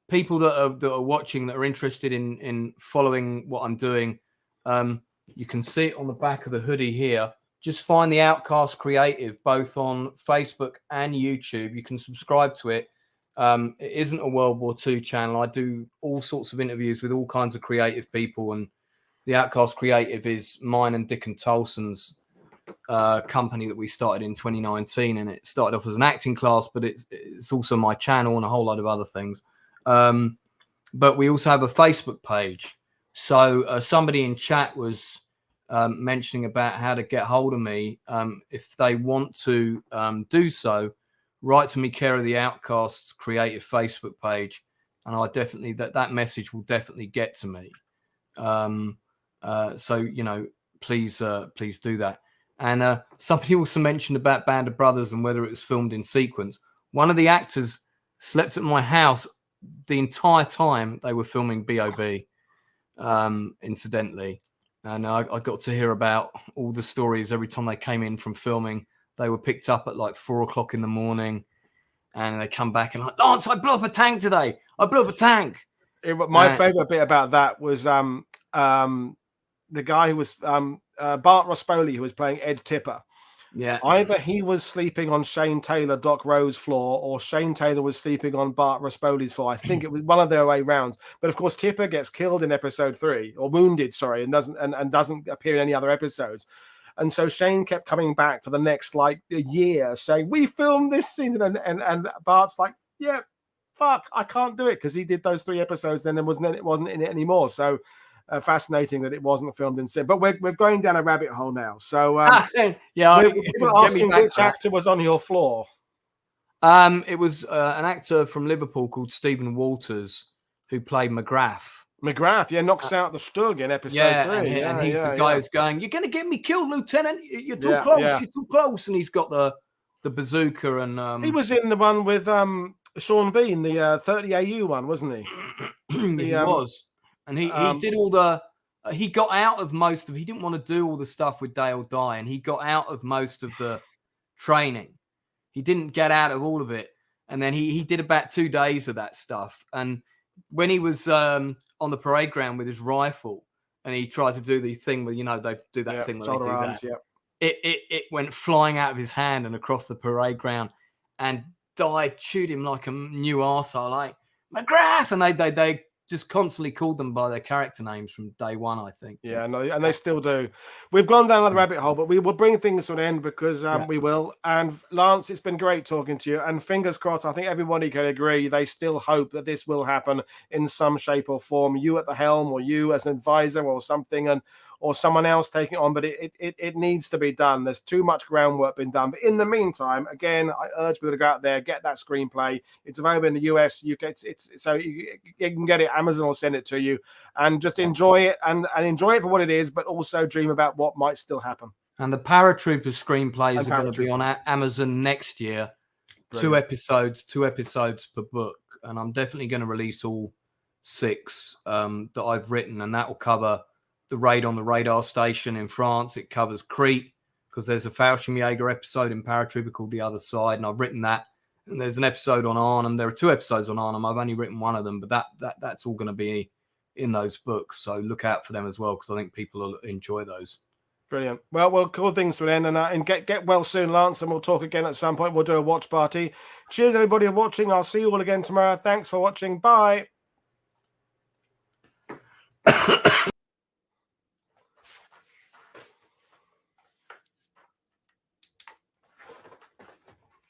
People that are watching, that are interested in following what I'm doing, you can see it on the back of the hoodie here. Just find the Outcast Creative both on Facebook and YouTube. You can subscribe to it. It isn't a World War II channel. I do all sorts of interviews with all kinds of creative people, and the Outcast Creative is mine and Dick and Tolson's company that we started in 2019, and it started off as an acting class, but it's also my channel and a whole lot of other things. But we also have a Facebook page. So somebody in chat was mentioning about how to get hold of me. If they want to do so, write to me, care of the Outcasts Creative Facebook page, and I definitely that message will definitely get to me. So, you know, please do that. And somebody also mentioned about Band of Brothers and whether it was filmed in sequence. One of the actors slept at my house the entire time they were filming B.O.B. Incidentally, and I got to hear about all the stories every time they came in from filming. They were picked up at like 4 o'clock in the morning, and they come back and like, Lance, I blew up a tank today. I blew up a tank. My favorite bit about that was the guy who was Bart Rospoli, who was playing Ed Tipper. Yeah. Either he was sleeping on Shane Taylor, Doc Rowe's floor, or Shane Taylor was sleeping on Bart Rospoli's floor. I think it was one of their way rounds. But of course, Tipper gets killed in episode 3, or wounded, sorry, and doesn't appear in any other episodes. And so Shane kept coming back for the next like a year, saying, "We filmed this scene," and Bart's like, "Yeah, fuck, I can't do it," because he did those 3 episodes, then it wasn't in it anymore. So. Fascinating that it wasn't filmed in sin, but we're going down a rabbit hole now. So people asking which actor was on your floor. It was an actor from Liverpool called Stephen Walters, who played McGrath McGrath, knocks out the Stug in episode 3. And he's the guy who's going, "You're going to get me killed, Lieutenant. You're too close. You're too close." And he's got the bazooka. And he was in the one with Sean Bean, the 30 AU one, wasn't he? He was, and he did all the. He got out of most of. He didn't want to do all the stuff with Dale Dye, and he got out of most of the training. He didn't get out of all of it, and then he did about 2 days of that stuff. And when he was on the parade ground with his rifle, and he tried to do the thing where they do that thing where they do arms, that. It went flying out of his hand and across the parade ground, and Dye chewed him like a new arsehole, like McGrath, and they just constantly called them by their character names from day one, I think. Yeah, no, and they still do. We've gone down another rabbit hole, but we will bring things to an end because we will. And Lance, it's been great talking to you. And fingers crossed, I think everybody can agree, they still hope that this will happen in some shape or form. You at the helm, or you as an advisor, or something, or someone else taking it on. But it needs to be done. There's too much groundwork being done. But in the meantime, again, I urge people to go out there, get that screenplay. It's available in the US, UK. It's so you can get it. Amazon will send it to you, and just enjoy it and enjoy it for what it is, but also dream about what might still happen. And the Paratrooper screenplays are going to be on Amazon next year. Brilliant. 2 episodes per book, and I'm definitely going to release all 6 that I've written, and that will cover the raid on the radar station in France. It covers Crete, because there's a Fallschirmjäger episode in Paratrooper called The Other Side, and I've written that. And there's an episode on Arnhem. There are 2 episodes on Arnhem. I've only written one of them, but that's all going to be in those books. So look out for them as well, because I think people will enjoy those. Brilliant. Well, we'll call things to an end, and get well soon, Lance, and we'll talk again at some point. We'll do a watch party. Cheers, everybody, for watching. I'll see you all again tomorrow. Thanks for watching. Bye.